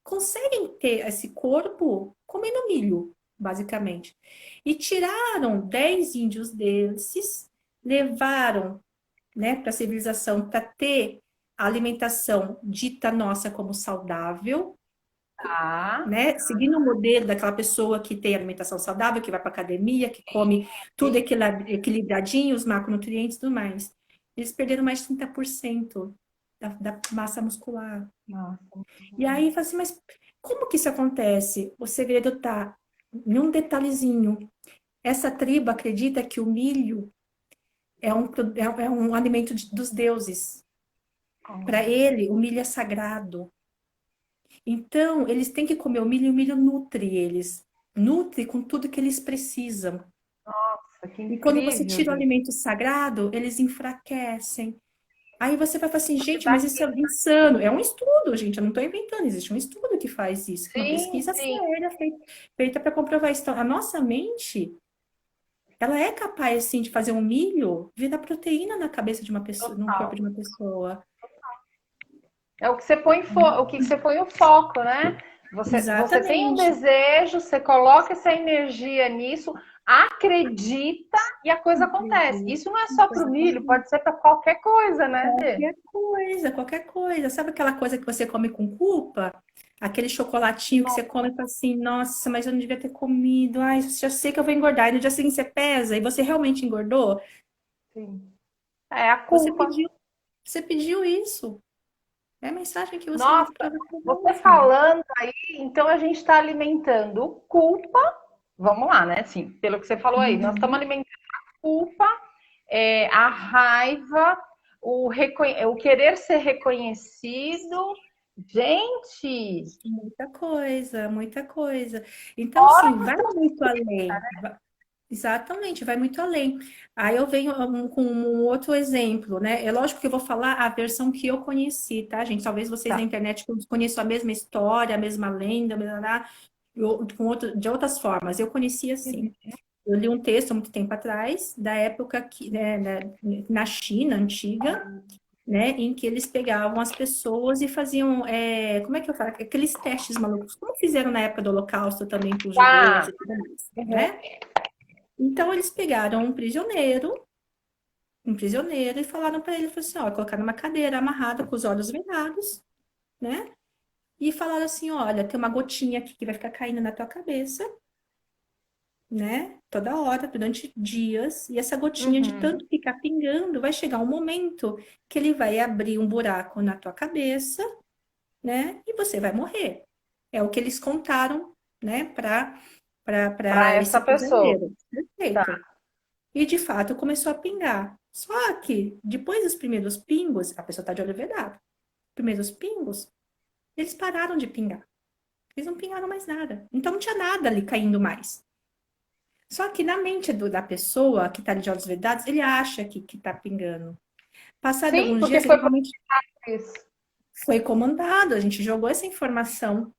conseguem ter esse corpo comendo milho? basicamente. E tiraram 10 índios desses, levaram, né, para a civilização para ter a alimentação dita nossa como saudável, Tá. né? Seguindo o modelo daquela pessoa que tem alimentação saudável, que vai para academia, que come tudo equilibradinho, os macronutrientes e tudo mais. Eles perderam mais de 30% da massa muscular. Nossa. E aí, fala assim, mas como que isso acontece? O segredo está em um detalhezinho. Essa tribo acredita que o milho é um alimento dos deuses. Para ele, o milho é sagrado. Então, eles têm que comer o milho e o milho nutre eles. Nutre com tudo que eles precisam. Nossa, que E quando você incrível, tira o gente. alimento sagrado, eles enfraquecem. Aí você vai falar assim, gente, Dá- mas isso é insano. É um estudo, gente, eu não estou inventando. Existe um estudo que faz isso, uma Sim, pesquisa sim, séria feita para comprovar isso. Então, a nossa mente, ela é capaz, assim, de fazer um milho virar proteína na cabeça de uma pessoa, no corpo total. de uma pessoa. É o que você põe o que você põe o foco, né? Você tem um Exatamente. desejo, você coloca essa energia nisso, acredita e a coisa acontece. Acredito. Isso não é Uma só para coisa o milho, acontece. pode ser para qualquer coisa, né, Dê? Qualquer coisa, qualquer coisa. Sabe aquela coisa que você come com culpa? Aquele chocolatinho que você come e fala assim, nossa, mas eu não devia ter comido. Ai, já sei que eu vou engordar. E no dia seguinte você pesa e você realmente engordou. Sim. É a Você culpa. pediu, você pediu isso. É a mensagem que você Nossa, deve para você você mesmo. falando aí, então a gente está alimentando culpa. Vamos lá, né? Assim, pelo que você falou aí, nós estamos Uhum. alimentando culpa, a raiva, o querer ser reconhecido. Gente, Muita coisa, muita coisa. Então, fora assim, que vai você muito além. Exatamente, vai muito além. Aí eu venho com um outro exemplo, né? É lógico que eu vou falar a versão que eu conheci, tá, gente? Talvez vocês na tá. internet conheçam a mesma história, a mesma lenda, com de outras formas. Eu conheci assim. Eu li um texto há muito tempo atrás, da época que, né, na China antiga, né, em que eles pegavam as pessoas e faziam, como é que eu falo? Aqueles testes malucos, como fizeram na época do Holocausto também com os judeus Tá. e tudo mais, Uhum. né? Então, eles pegaram um prisioneiro, e falaram para ele, falaram assim, ó, colocar numa cadeira amarrada com os olhos vendados, né? E falaram assim, olha, tem uma gotinha aqui que vai ficar caindo na tua cabeça, né? Toda hora, durante dias, e essa gotinha de Uhum. tanto ficar pingando, vai chegar um momento que ele vai abrir um buraco na tua cabeça, né? E você vai morrer. É o que eles contaram, né, Para para essa esse pessoa. prisioneiro. Tá. Perfeito. E de fato começou a pingar. Só que depois dos primeiros pingos, a pessoa está de olho vedado. Primeiros pingos, eles pararam de pingar. Eles não pingaram mais nada. Então não tinha nada ali caindo mais. Só que na mente da pessoa que está de olhos vedados, ele acha que está pingando. Passado Sim, alguns porque dias, ele foi por realmente isso. foi comandado. A gente jogou essa informação,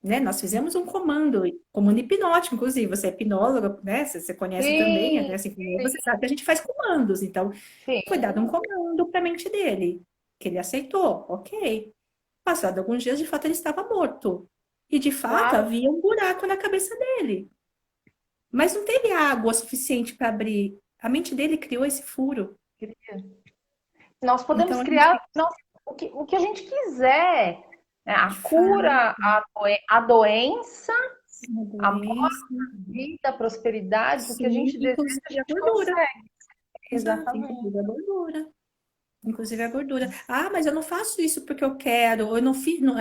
né? Nós fizemos um comando hipnótico, inclusive. Você é hipnóloga, né? Você conhece também, Sim, né? Assim como eu, sim, você sabe que a gente faz comandos. Então, foi dado um sim. comando para a mente dele, que ele aceitou, ok. Passado alguns dias, de fato, ele estava morto. E, de fato, Claro. havia um buraco na cabeça dele. Mas não teve água suficiente para abrir. A mente dele criou esse furo. Nós podemos Então, a gente criar o que a gente quiser, né? A faz cura, a doença, uma a doença, vida, a prosperidade, o que a sim, gente deseja, a inclusive a gente gordura. consegue. Exato, Exatamente. inclusive a gordura. Inclusive a gordura. Ah, mas eu não faço isso porque eu quero, eu não fiz, não,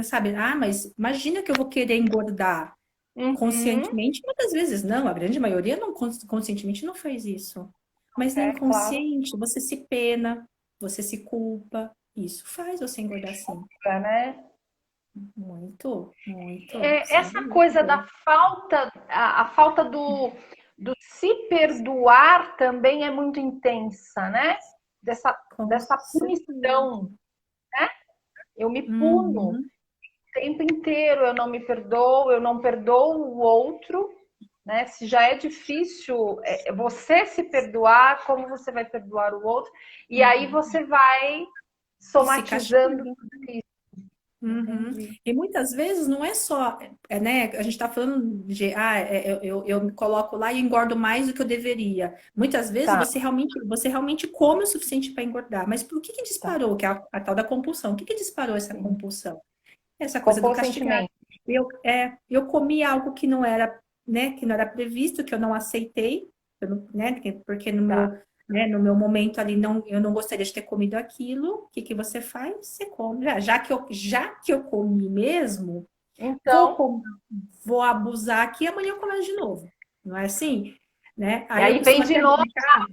sabe? Ah, mas imagina que eu vou querer engordar Uhum. conscientemente. Muitas vezes não, a grande maioria não conscientemente não faz isso. Mas na É claro, inconsciente, você se pena, você se culpa. Isso faz você engordar sim. né? Muito, muito, É, sem essa coisa da dúvida. falta, a falta do se perdoar também é muito intensa, né? Com Dessa certeza. punição. Eu me puno o Uhum. tempo inteiro, eu não me perdoo, eu não perdoo o outro, né? Se já é difícil você se perdoar, como você vai perdoar o outro? E aí Uhum. você vai E se somatizando castiga. tudo isso. Uhum. Entendi. E muitas vezes não é só, né? A gente está falando de, eu me coloco lá e engordo mais do que eu deveria. Muitas vezes Tá, você realmente come o suficiente para engordar. Mas por que tá. disparou? Que é a tal da compulsão. O que disparou essa Sim. compulsão? Essa coisa do Compor castigar. sentimento. Eu comi algo que não era, né, que não era previsto, que eu não aceitei, né, porque Tá. no meu momento ali eu não gostaria de ter comido aquilo. O que que você faz? Você come. Já que eu comi mesmo, vou, Então, com- vou abusar aqui, amanhã eu começo de novo. Não é assim? Né? e Aí eu aí vem costumo de até novo, brincar.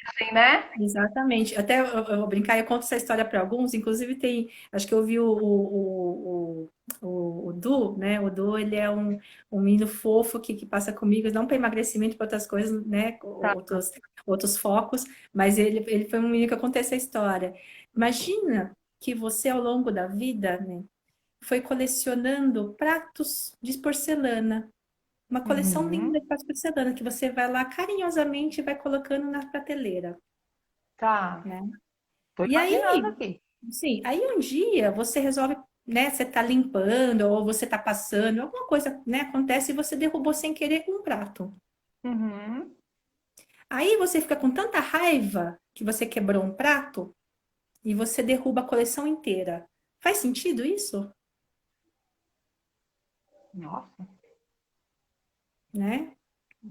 assim, né? Exatamente. Até eu vou brincar, eu conto essa história para alguns. Inclusive acho que eu vi o Du, né? O Du, ele é um menino fofo que passa comigo, não para emagrecimento, para outras coisas, né? Tá. Outros focos, mas ele foi um menino que eu contei essa história. Imagina que você, ao longo da vida, né, foi colecionando pratos de porcelana. Uma coleção Uhum. linda de pratos de porcelana que você vai lá carinhosamente e vai colocando na prateleira, Tá. né? Tô E imaginando aí, aqui. sim, aí um dia você resolve, né? Você tá limpando ou você tá passando, alguma coisa, né? Acontece e você derrubou sem querer um prato. Uhum. Aí você fica com tanta raiva que você quebrou um prato e você derruba a coleção inteira. Faz sentido isso? Nossa. Né?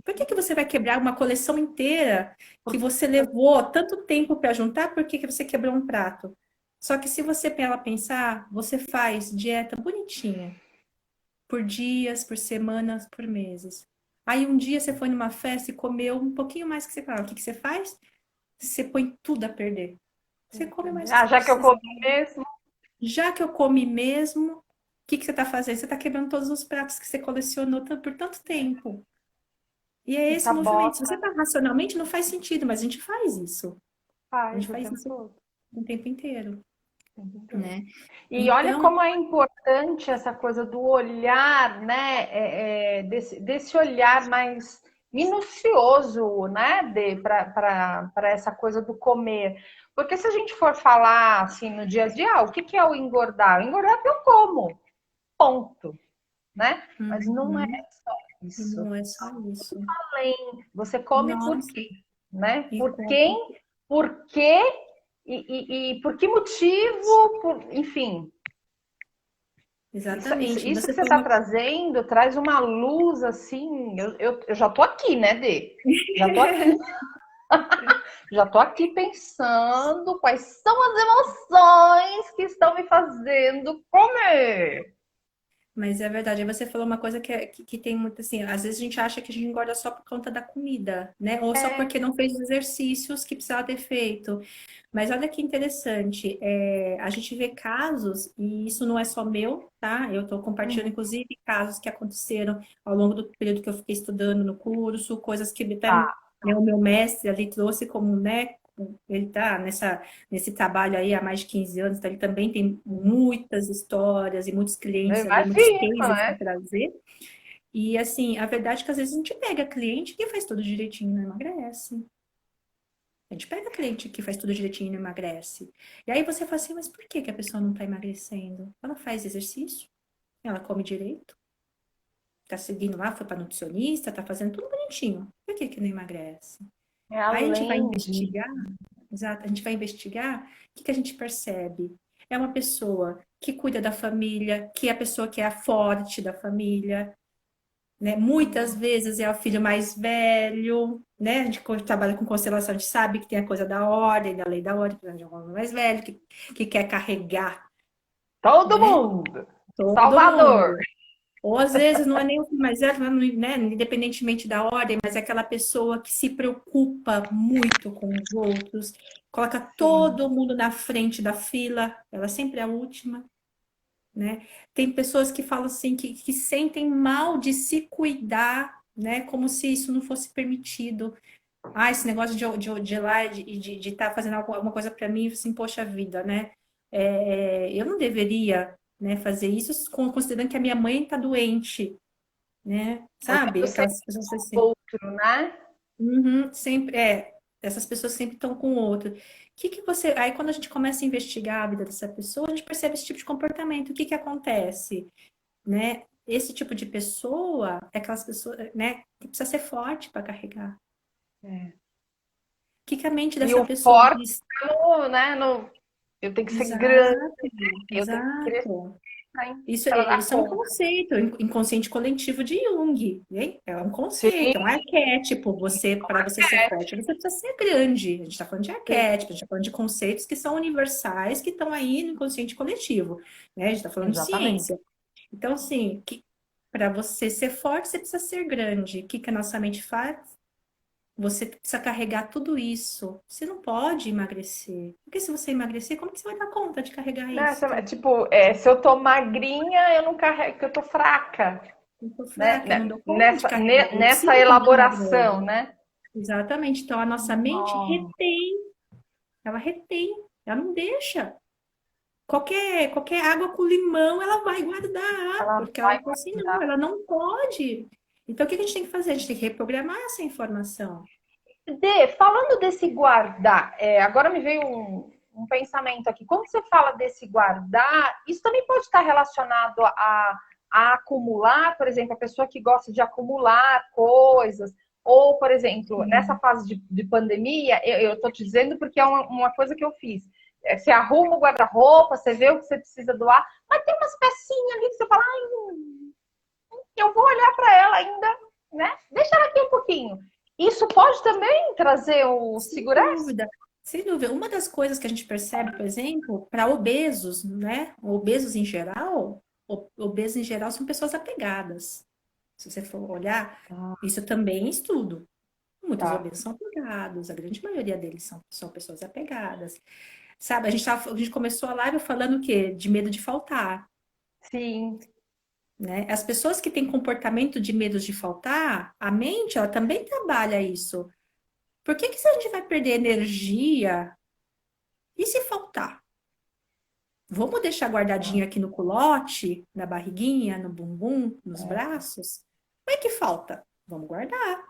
Por que que você vai quebrar uma coleção inteira que você levou tanto tempo para juntar? Por que que você quebrou um prato? Só que se você ela pensar, você faz dieta bonitinha, por dias, por semanas, por meses. Aí um dia você foi numa festa e comeu um pouquinho mais que você falava. O que que você faz? Você põe tudo a perder. Você come mais do que Ah, você já que eu precisa. comi mesmo, Já que eu comi mesmo, o que que você está fazendo? Você está quebrando todos os pratos que você colecionou por tanto tempo. E é e esse movimento. Se você sabota, está racionalmente, não faz sentido, mas a gente faz isso. A gente faz o faz tempo isso todo. o tempo inteiro, O tempo inteiro. né? E olha Então, como é importante essa coisa do olhar, né? Desse olhar mais minucioso, né? Para essa coisa do comer. Porque se a gente for falar assim no dia a dia, o que é o engordar? O engordar é que eu como, ponto, né? Mas não é uhum, só e isso. não é só isso. Além, você come por Nossa, quê? Né? e Por como. quem? Por quê? E por que motivo? Enfim, Exatamente. E isso que você você falou está uma. trazendo traz uma luz assim. Eu já tô aqui, né, Dê? Já tô aqui, já tô aqui pensando quais são as emoções que estão me fazendo comer. Mas é verdade, aí você falou uma coisa que tem muito assim, às vezes a gente acha que a gente engorda só por conta da comida, né? Ou só É, porque não fez os exercícios que precisava ter feito. Mas olha que interessante, a gente vê casos, e isso não é só meu, tá? Eu estou compartilhando, inclusive, casos que aconteceram ao longo do período que eu fiquei estudando no curso, coisas que até, tá. né, o meu mestre ali trouxe como, né? Ele tá nesse trabalho aí há mais de 15 anos, então ele também tem muitas histórias e muitos Eu clientes ali, muitos imagino, cases para né? trazer. E assim, a verdade é que às vezes a gente pega cliente que faz tudo direitinho, não emagrece. A gente pega cliente que faz tudo direitinho e não emagrece. E aí você fala assim, mas por que que a pessoa não está emagrecendo? Ela faz exercício, ela come direito, tá seguindo lá, foi para nutricionista, tá fazendo tudo bonitinho. Por que que não emagrece? É Aí a gente vai além de. investigar, exato, a gente vai investigar, o que que a gente percebe? É uma pessoa que cuida da família, que é a pessoa que é a forte da família, né? Muitas vezes é o filho mais velho, né? A gente trabalha com constelação, a gente sabe que tem a coisa da ordem, da lei da ordem, que é o homem mais velho, que quer carregar, Todo né? mundo! Todo Salvador! mundo. Ou às vezes não é nem o filho mais velho, né? Independentemente da ordem, mas é aquela pessoa que se preocupa muito com os outros, coloca Sim. todo mundo na frente da fila, ela sempre é a última, né? Tem pessoas que falam assim, que sentem mal de se cuidar, né? Como se isso não fosse permitido. Ah, esse negócio de ir lá e de estar fazendo alguma coisa para mim, assim, poxa vida, né? Eu não deveria, né, fazer isso considerando que a minha mãe está doente, né? Sabe? Olhando Aquelas sempre pessoas o assim. outro, né? Uhum, sempre é. essas pessoas sempre estão com o outro. Que você. Aí, quando a gente começa a investigar a vida dessa pessoa, a gente percebe esse tipo de comportamento. O que que acontece? Né? Esse tipo de pessoa é aquelas pessoas, né, que precisa ser forte para carregar. É. Que a mente E dessa o pessoa forte, diz? né, eu tenho que ser grande, Exato, eu tenho que crescer exato. para dar Isso é um conta. conceito, inconsciente coletivo de Jung, né? É um Sim, conceito, é um arquétipo. Você, para você ser forte, você precisa ser grande. A gente está falando de sim, arquétipos, a gente está falando de conceitos que são universais, que estão aí no inconsciente coletivo, né? A gente está falando de exatamente. ciência. Então, assim, para você ser forte, você precisa ser grande. O que que a nossa mente faz? Você precisa carregar tudo isso. Você não pode emagrecer. Porque se você emagrecer, como que você vai dar conta de carregar Né, isso tudo? tipo, se eu tô magrinha, eu não carrego, porque eu tô fraca, Eu tô né? fraca, eu não dou conta de carregar. Eu Nessa preciso continuar elaboração, grande. né? Exatamente. Então, a nossa mente Nossa, retém, ela não deixa. Qualquer água com limão, ela vai guardar, ela porque ela vai fala assim, não, guardar. ela não pode. Então, o que que a gente tem que fazer? A gente tem que reprogramar essa informação. Falando desse guardar, agora me veio um pensamento aqui. Quando você fala desse guardar, isso também pode estar relacionado a acumular, por exemplo, a pessoa que gosta de acumular coisas, ou, por exemplo, nessa Sim, fase de pandemia, eu estou te dizendo porque é uma coisa que eu fiz. Você arruma o guarda-roupa, você vê o que você precisa doar, mas tem umas pecinhas ali que você fala, eu vou olhar para ela ainda, né? Deixa ela aqui um pouquinho. Isso pode também trazer o sem segurança? dúvida. Sem dúvida. Uma das coisas que a gente percebe, por exemplo, para obesos, né? Obesos em geral são pessoas apegadas. Se você for olhar, Ah, isso também é estudo. Muitos tá. obesos são apegados, a grande maioria deles são pessoas apegadas. Sabe, a gente começou a live falando o quê? De medo de faltar, Sim. né? As pessoas que têm comportamento de medo de faltar, a mente, ela também trabalha isso. Por que que se a gente vai perder energia e se faltar? Vamos deixar guardadinho aqui no culote, na barriguinha, no bumbum, nos braços? Como é que falta? Vamos guardar, né?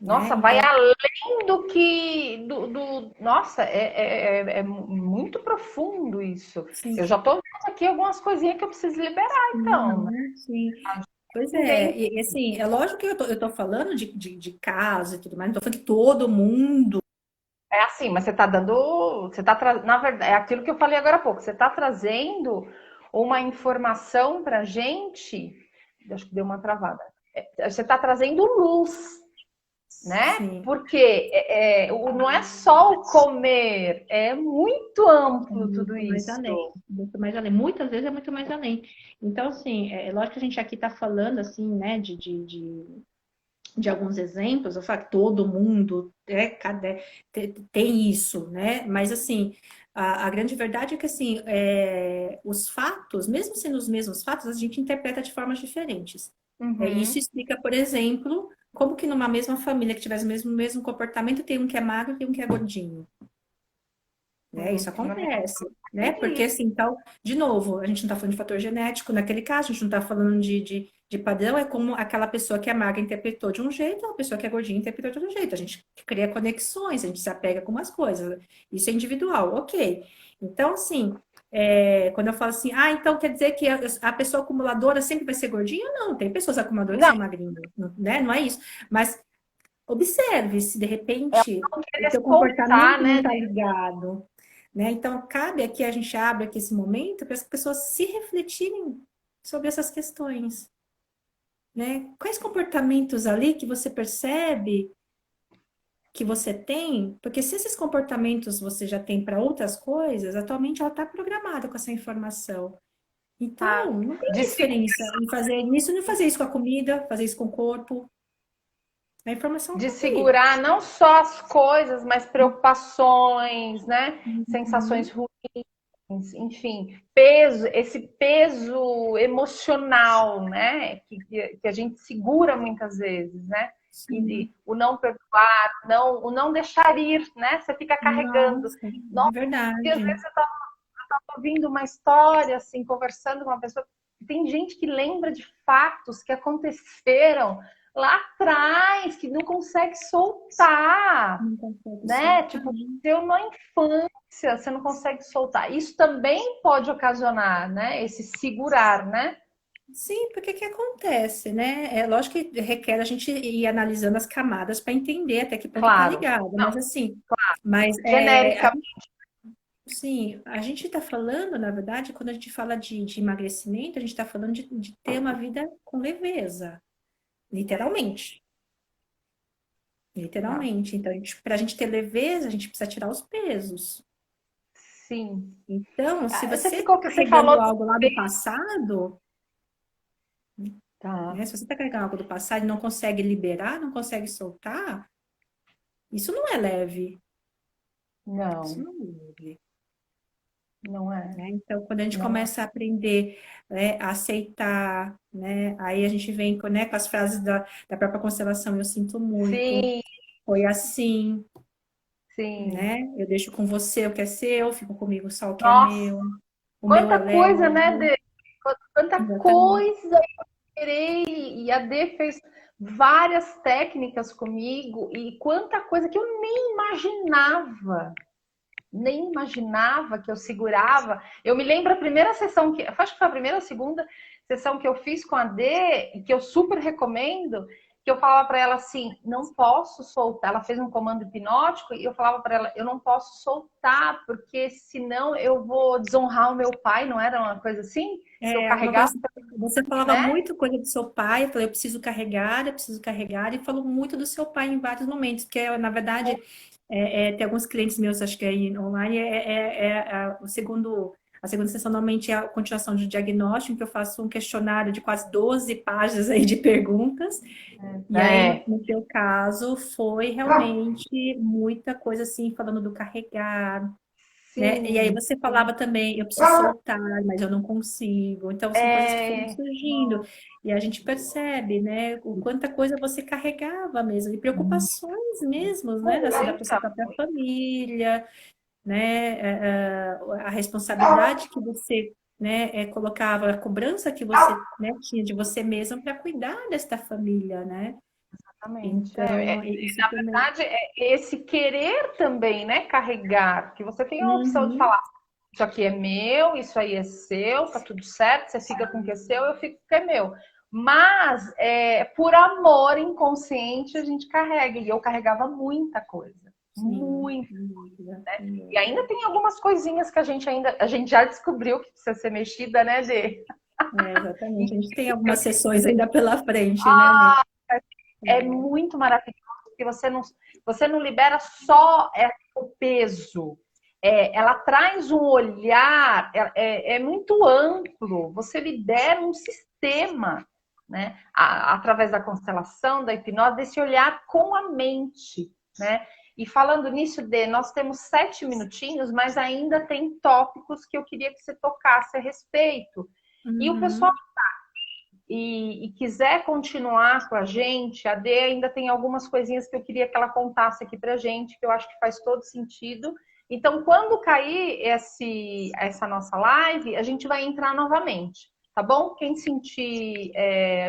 Nossa, vai Então, além do que. Nossa, é muito profundo isso. sim. Eu já estou vendo aqui algumas coisinhas que eu preciso liberar, então, né? Uhum, sim. Pois é, Entende? e assim, é lógico que eu tô falando de caso e tudo mais, não tô falando que todo mundo. É assim, mas você está dando. Na verdade, é aquilo que eu falei agora há pouco. Você está trazendo uma informação para gente. Acho que deu uma travada. Você está trazendo luz, né? Sim, Porque não é só o comer, é muito é amplo tudo muito mais isso. além, muito mais além. Muitas vezes é muito mais além. Então, assim, é lógico que a gente aqui está falando, assim, né, de alguns exemplos, eu falo que todo mundo tem isso, né? Mas, assim, a grande verdade é que, assim, os fatos, mesmo sendo os mesmos fatos, a gente interpreta de formas diferentes. Isso Uhum. explica, por exemplo, como que numa mesma família que tivesse o mesmo comportamento, tem um que é magro e tem um que é gordinho, né? Isso Na minha acontece, né? Porque família. assim, então, de novo, a gente não está falando de fator genético naquele caso, a gente não está falando de padrão, é como aquela pessoa que é magra interpretou de um jeito, a pessoa que é gordinha interpretou de outro jeito. A gente cria conexões, a gente se apega com umas coisas. Isso é individual, ok. Então, assim, quando eu falo assim, então quer dizer que a pessoa acumuladora sempre vai ser gordinha? Não, tem pessoas acumuladoras que Não, são magrinhas, né? Não é isso. Mas observe se de é repente não o querer teu soltar, comportamento não né? está ligado, né? Então, cabe aqui, a gente abre aqui esse momento para as pessoas se refletirem sobre essas questões, né? Quais comportamentos ali que você percebe que você tem? Porque se esses comportamentos você já tem para outras coisas, atualmente ela está programada com essa informação. Então, Tá. não tem De se, diferença em fazer isso, não fazer isso com a comida, fazer isso com o corpo. A informação de está ali. segurar não só as coisas, mas preocupações, né? Sensações Uhum. ruins, enfim, peso, esse peso emocional, né? Que a gente segura muitas vezes, né? E Sim. o não perdoar, o não deixar ir, né? Você fica carregando. Nossa, é Nossa, e às verdade. vezes eu ouvindo uma história, assim, conversando com uma pessoa. Tem gente que lembra de fatos que aconteceram lá atrás, que não consegue soltar, Não consegue né? soltar. Tipo, deu na infância, você não consegue soltar. Isso também pode ocasionar, né? Esse segurar, né? Sim, porque que acontece, né? É lógico que requer a gente ir analisando as camadas para entender até que ponto está Claro. ligado, Não, mas assim, mas genérica. sim, a gente está falando, na verdade, quando a gente fala de emagrecimento, a gente está falando de ter uma vida com leveza, literalmente. Tá. Literalmente. Então, para a gente ter leveza, a gente precisa tirar os pesos. Sim. Então, se Ah, você está você falou carregando algo lá do passado, tá. né? Se você está carregando algo do passado e não consegue liberar, não consegue soltar, isso não é leve. Isso Não, não é leve. não é. Né? Então, quando a gente Não é. começa a aprender, né, a aceitar, né, aí a gente vem com, né, com as frases da própria constelação, eu sinto muito, Sim, foi assim, sim. né? Eu deixo com você o que é seu, fico comigo só o que é Nossa, meu, o meu é quanta coisa, né, leve, Dê? Quanta exatamente. coisa eu querer. E a Dê fez várias técnicas comigo e quanta coisa que eu nem imaginava que eu segurava. Eu me lembro a primeira sessão que, acho que foi a primeira ou a segunda sessão que eu fiz com a D, e que eu super recomendo, que eu falava para ela assim, não posso soltar. Ela fez um comando hipnótico e eu falava para ela, eu não posso soltar, porque senão eu vou desonrar o meu pai, não era uma coisa assim? Se eu É, uma carregava, coisa, você falava né? muito coisa do seu pai, eu falei, eu preciso carregar, e falou muito do seu pai em vários momentos, porque, na verdade, tem alguns clientes meus, acho que aí online, a segunda sessão normalmente é a continuação de diagnóstico, que eu faço um questionário de quase 12 páginas aí de perguntas, e aí, É, no teu caso, foi realmente muita coisa assim, falando do carregar, né? E aí sim, você sim. falava também, eu preciso soltar, mas eu não consigo. Então, são coisas que foram É, surgindo. E a gente percebe, né, o quanta coisa você carregava mesmo, e preocupações mesmo, né, da sua muita. própria família, né, a responsabilidade que você, né, colocava, a cobrança que você, né, tinha de você mesmo para cuidar desta família, né? Exatamente. Então, isso Na também. verdade, é esse querer também, né? Carregar, que você tem a opção de Uhum, falar, isso aqui é meu, isso aí é seu, tá tudo certo, você fica com o que é seu, eu fico com o que é meu. Mas, por amor inconsciente, a gente carrega. E eu carregava muita coisa. sim, Muito. sem dúvida, sem E dúvida. ainda tem algumas coisinhas que a gente já descobriu que precisa ser mexida, né, Dê? É, exatamente. A gente tem algumas sessões ainda pela frente, né, Nê? É muito maravilhoso, porque você não libera só o peso. Ela traz um olhar, é muito amplo, você libera um sistema, né? Através da constelação, da hipnose, desse olhar com a mente, né? E falando nisso, Dê, nós temos 7 minutinhos, mas ainda tem tópicos que eu queria que você tocasse a respeito. E o pessoal Uhum. e quiser continuar com a gente, a D ainda tem algumas coisinhas que eu queria que ela contasse aqui pra gente, que eu acho que faz todo sentido. Então, quando cair essa nossa live, a gente vai entrar novamente, tá bom? Quem sentir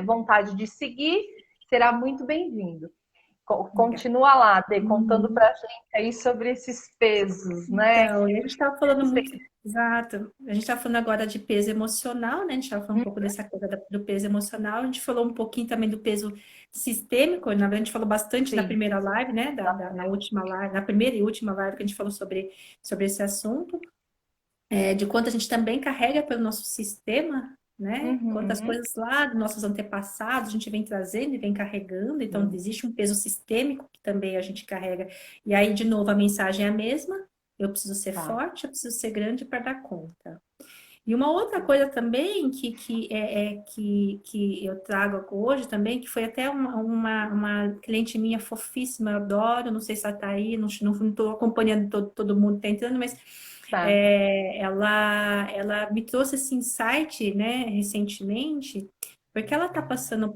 vontade de seguir, será muito bem-vindo. Legal. Continua lá, Dê, contando Uhum. pra gente aí sobre esses pesos, né? Então, e a gente estava falando muito, exato, a gente estava falando agora de peso emocional, né? A gente estava falando um pouco dessa coisa do peso emocional, a gente falou um pouquinho também do peso sistêmico, na verdade a gente falou bastante na Sim, primeira live, né? Na última live, na primeira e última live que a gente falou sobre esse assunto. De quanto a gente também carrega pelo nosso sistema, né? Quantas uhum. coisas lá dos nossos antepassados a gente vem trazendo e vem carregando, então existe um peso sistêmico que também a gente carrega. E aí, de novo, a mensagem é a mesma: eu preciso ser Tá. forte, eu preciso ser grande para dar conta. E uma outra coisa também que eu trago hoje também, que foi até uma cliente minha fofíssima, eu adoro, não sei se ela está aí, não estou acompanhando todo mundo que está entrando, mas Tá. ela me trouxe esse insight, né, recentemente, porque ela está passando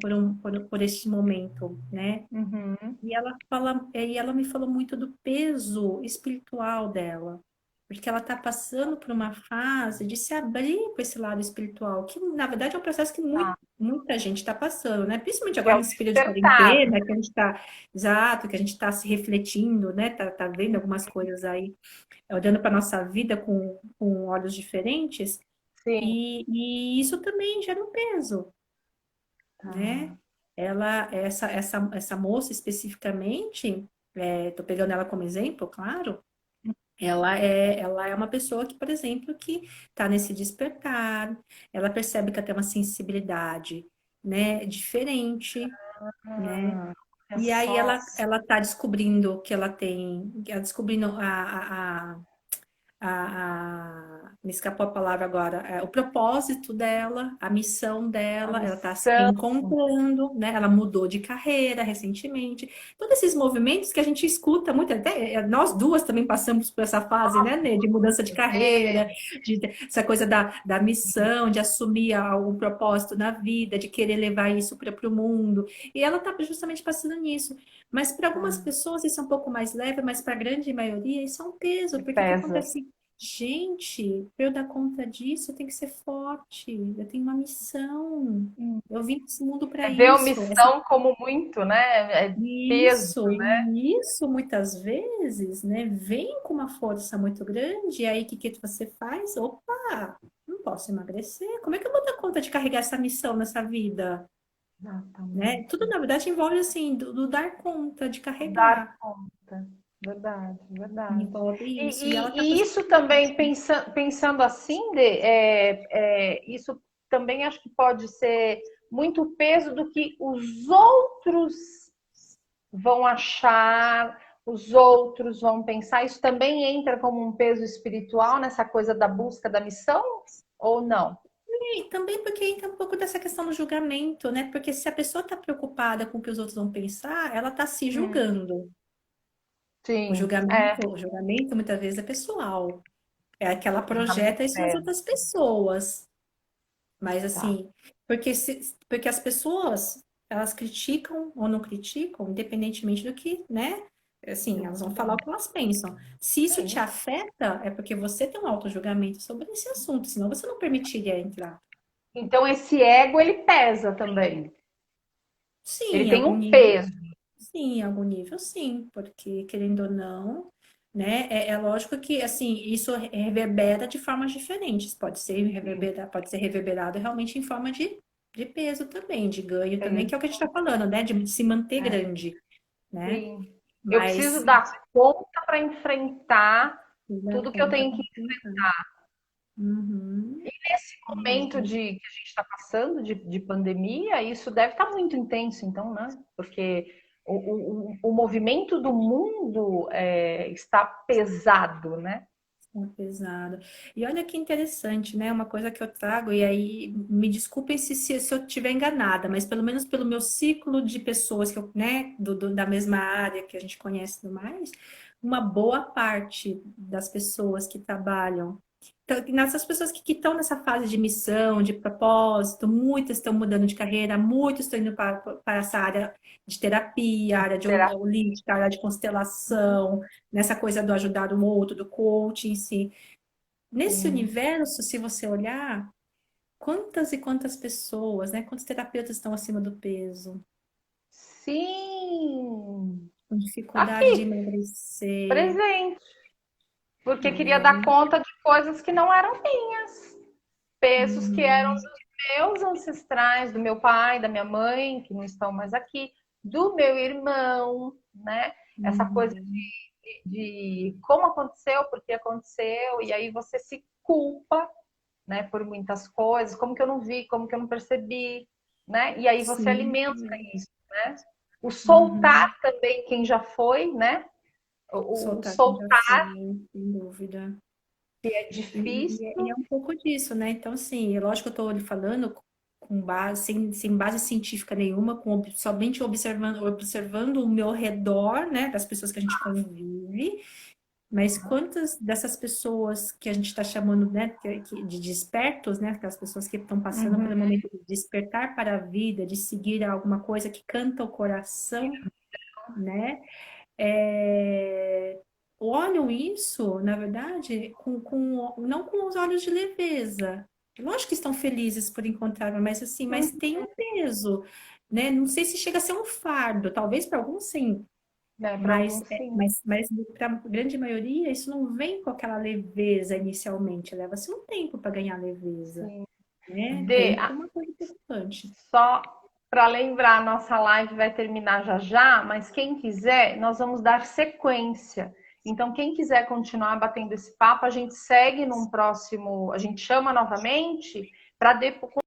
por este momento, né? Uhum. E ela me falou muito do peso espiritual dela. porque ela está passando por uma fase de se abrir para esse lado espiritual, que na verdade é um processo que Tá. muita gente está passando, né? Principalmente Que agora é o nesse período de despertar. quarentena, que a gente está, exato, que a gente está se refletindo, né? Tá vendo algumas coisas aí, olhando para nossa vida com olhos diferentes, Sim. e isso também gera um peso, né? Tá. Essa moça especificamente, tô pegando ela como exemplo, claro, ela é uma pessoa que, por exemplo, que está nesse despertar, ela percebe que ela tem uma sensibilidade, né, diferente, né? É E aí só. ela está descobrindo que ela tem, ela descobrindo me escapou a palavra agora, o propósito dela, a missão A dela, ela está se missão. encontrando, né? Ela mudou de carreira recentemente. Todos esses movimentos que a gente escuta muito, até nós duas também passamos por essa fase, né, Nê? De mudança de carreira, essa coisa da missão, de assumir o propósito na vida, de querer levar isso para o mundo. E ela está justamente passando nisso. Mas para algumas Tá. pessoas isso é um pouco mais leve, mas para a grande maioria isso é um peso, Que porque o que pesa. acontece? Gente, para eu dar conta disso, eu tenho que ser forte, eu tenho uma missão. Eu vim nesse mundo para É ver a isso. missão como muito, né? É peso. E isso muitas vezes, né, vem com uma força muito grande, e aí o que que você faz? Opa, não posso emagrecer. Como é que eu vou dar conta de carregar essa missão nessa vida? Né? Tudo, Exatamente. na verdade, envolve assim, do dar conta de Dar carregar. conta. Verdade, verdade. Envolve E, isso. E ela está e passando isso por também, isso. pensando assim, isso também acho que pode ser muito peso do que os outros vão achar, os outros vão pensar. Isso também entra como um peso espiritual nessa coisa da busca da missão ou não? E também porque entra um pouco dessa questão do julgamento, né? Porque se a pessoa está preocupada com o que os outros vão pensar, ela está se Hum, julgando. sim, é. O julgamento muitas vezes é pessoal. É que ela O julgamento projeta isso nas pesa. outras pessoas. Mas Tá. assim, porque as pessoas, elas criticam ou não criticam, independentemente do que, né? Assim, elas vão falar o que elas pensam. Se isso te Sim. afeta, é porque você tem um auto-julgamento sobre esse assunto, senão você não permitiria entrar. Então esse ego ele pesa também. Ele Sim, em tem algum um nível, peso. sim, em algum nível, sim, porque querendo ou não, né, é lógico que, assim, isso reverbera de formas diferentes, pode ser reverberado realmente em forma de peso também, de ganho também, que é o que a gente está falando, né, de se manter É, grande, né, sim. Eu mas preciso dar conta para enfrentar dá tudo que eu conta tenho para que. enfrentar. Uhum, Nesse momento uhum. que a gente está passando de pandemia, isso deve estar muito intenso, então, né? Porque o movimento do mundo está pesado, né? É pesado. E olha que interessante, né? Uma coisa que eu trago, e aí me desculpem se eu estiver enganada, mas pelo menos pelo meu ciclo de pessoas que eu, né, da mesma área que a gente conhece e tudo mais, uma boa parte das pessoas que trabalham, então, nessas pessoas que estão nessa fase de missão, de propósito, muitas estão mudando de carreira, muitos estão indo para essa área de terapia, área de Será? holística, área de constelação, nessa coisa do ajudar o outro, do coaching em si. Nesse Sim. universo, se você olhar, quantas e quantas pessoas, né? Quantos terapeutas estão acima do peso, Sim. com dificuldade de Aqui, emagrecer, presente. Porque queria dar né? conta de coisas que não eram minhas. Pesos que eram Uhum, dos meus ancestrais, do meu pai, da minha mãe, que não estão mais aqui, do meu irmão, né? Essa coisa uhum, de como aconteceu, por que aconteceu, e aí você se culpa, né, por muitas coisas, como que eu não vi, como que eu não percebi, né? E aí você sim, alimenta isso, né? O uhum. soltar também, quem já foi, né? O Soltar quem já soltar foi, sem dúvida. é E, e difícil. é um pouco disso, né? Então, assim, é lógico que eu estou lhe falando com base, sem base científica nenhuma, somente observando o meu redor, né, das pessoas que a gente convive, mas quantas dessas pessoas que a gente está chamando, né, de despertos, né, aquelas pessoas que estão passando Uhum. pelo momento de despertar para a vida, de seguir alguma coisa que canta o coração, né? É, olham isso, na verdade, não com os olhos de leveza. Lógico que estão felizes por encontrar, mas assim, mas tem um peso, né? Não sei se chega a ser um fardo, talvez para alguns sim, Né? Para mas, alguns, sim. mas para a grande maioria isso não vem com aquela leveza inicialmente, leva-se um tempo para ganhar leveza, Sim. né? De, Vem com uma coisa preocupante. Só para lembrar, a nossa live vai terminar já já, mas quem quiser, nós vamos dar sequência. Então, quem quiser continuar batendo esse papo, a gente segue num próximo, a gente chama novamente para depois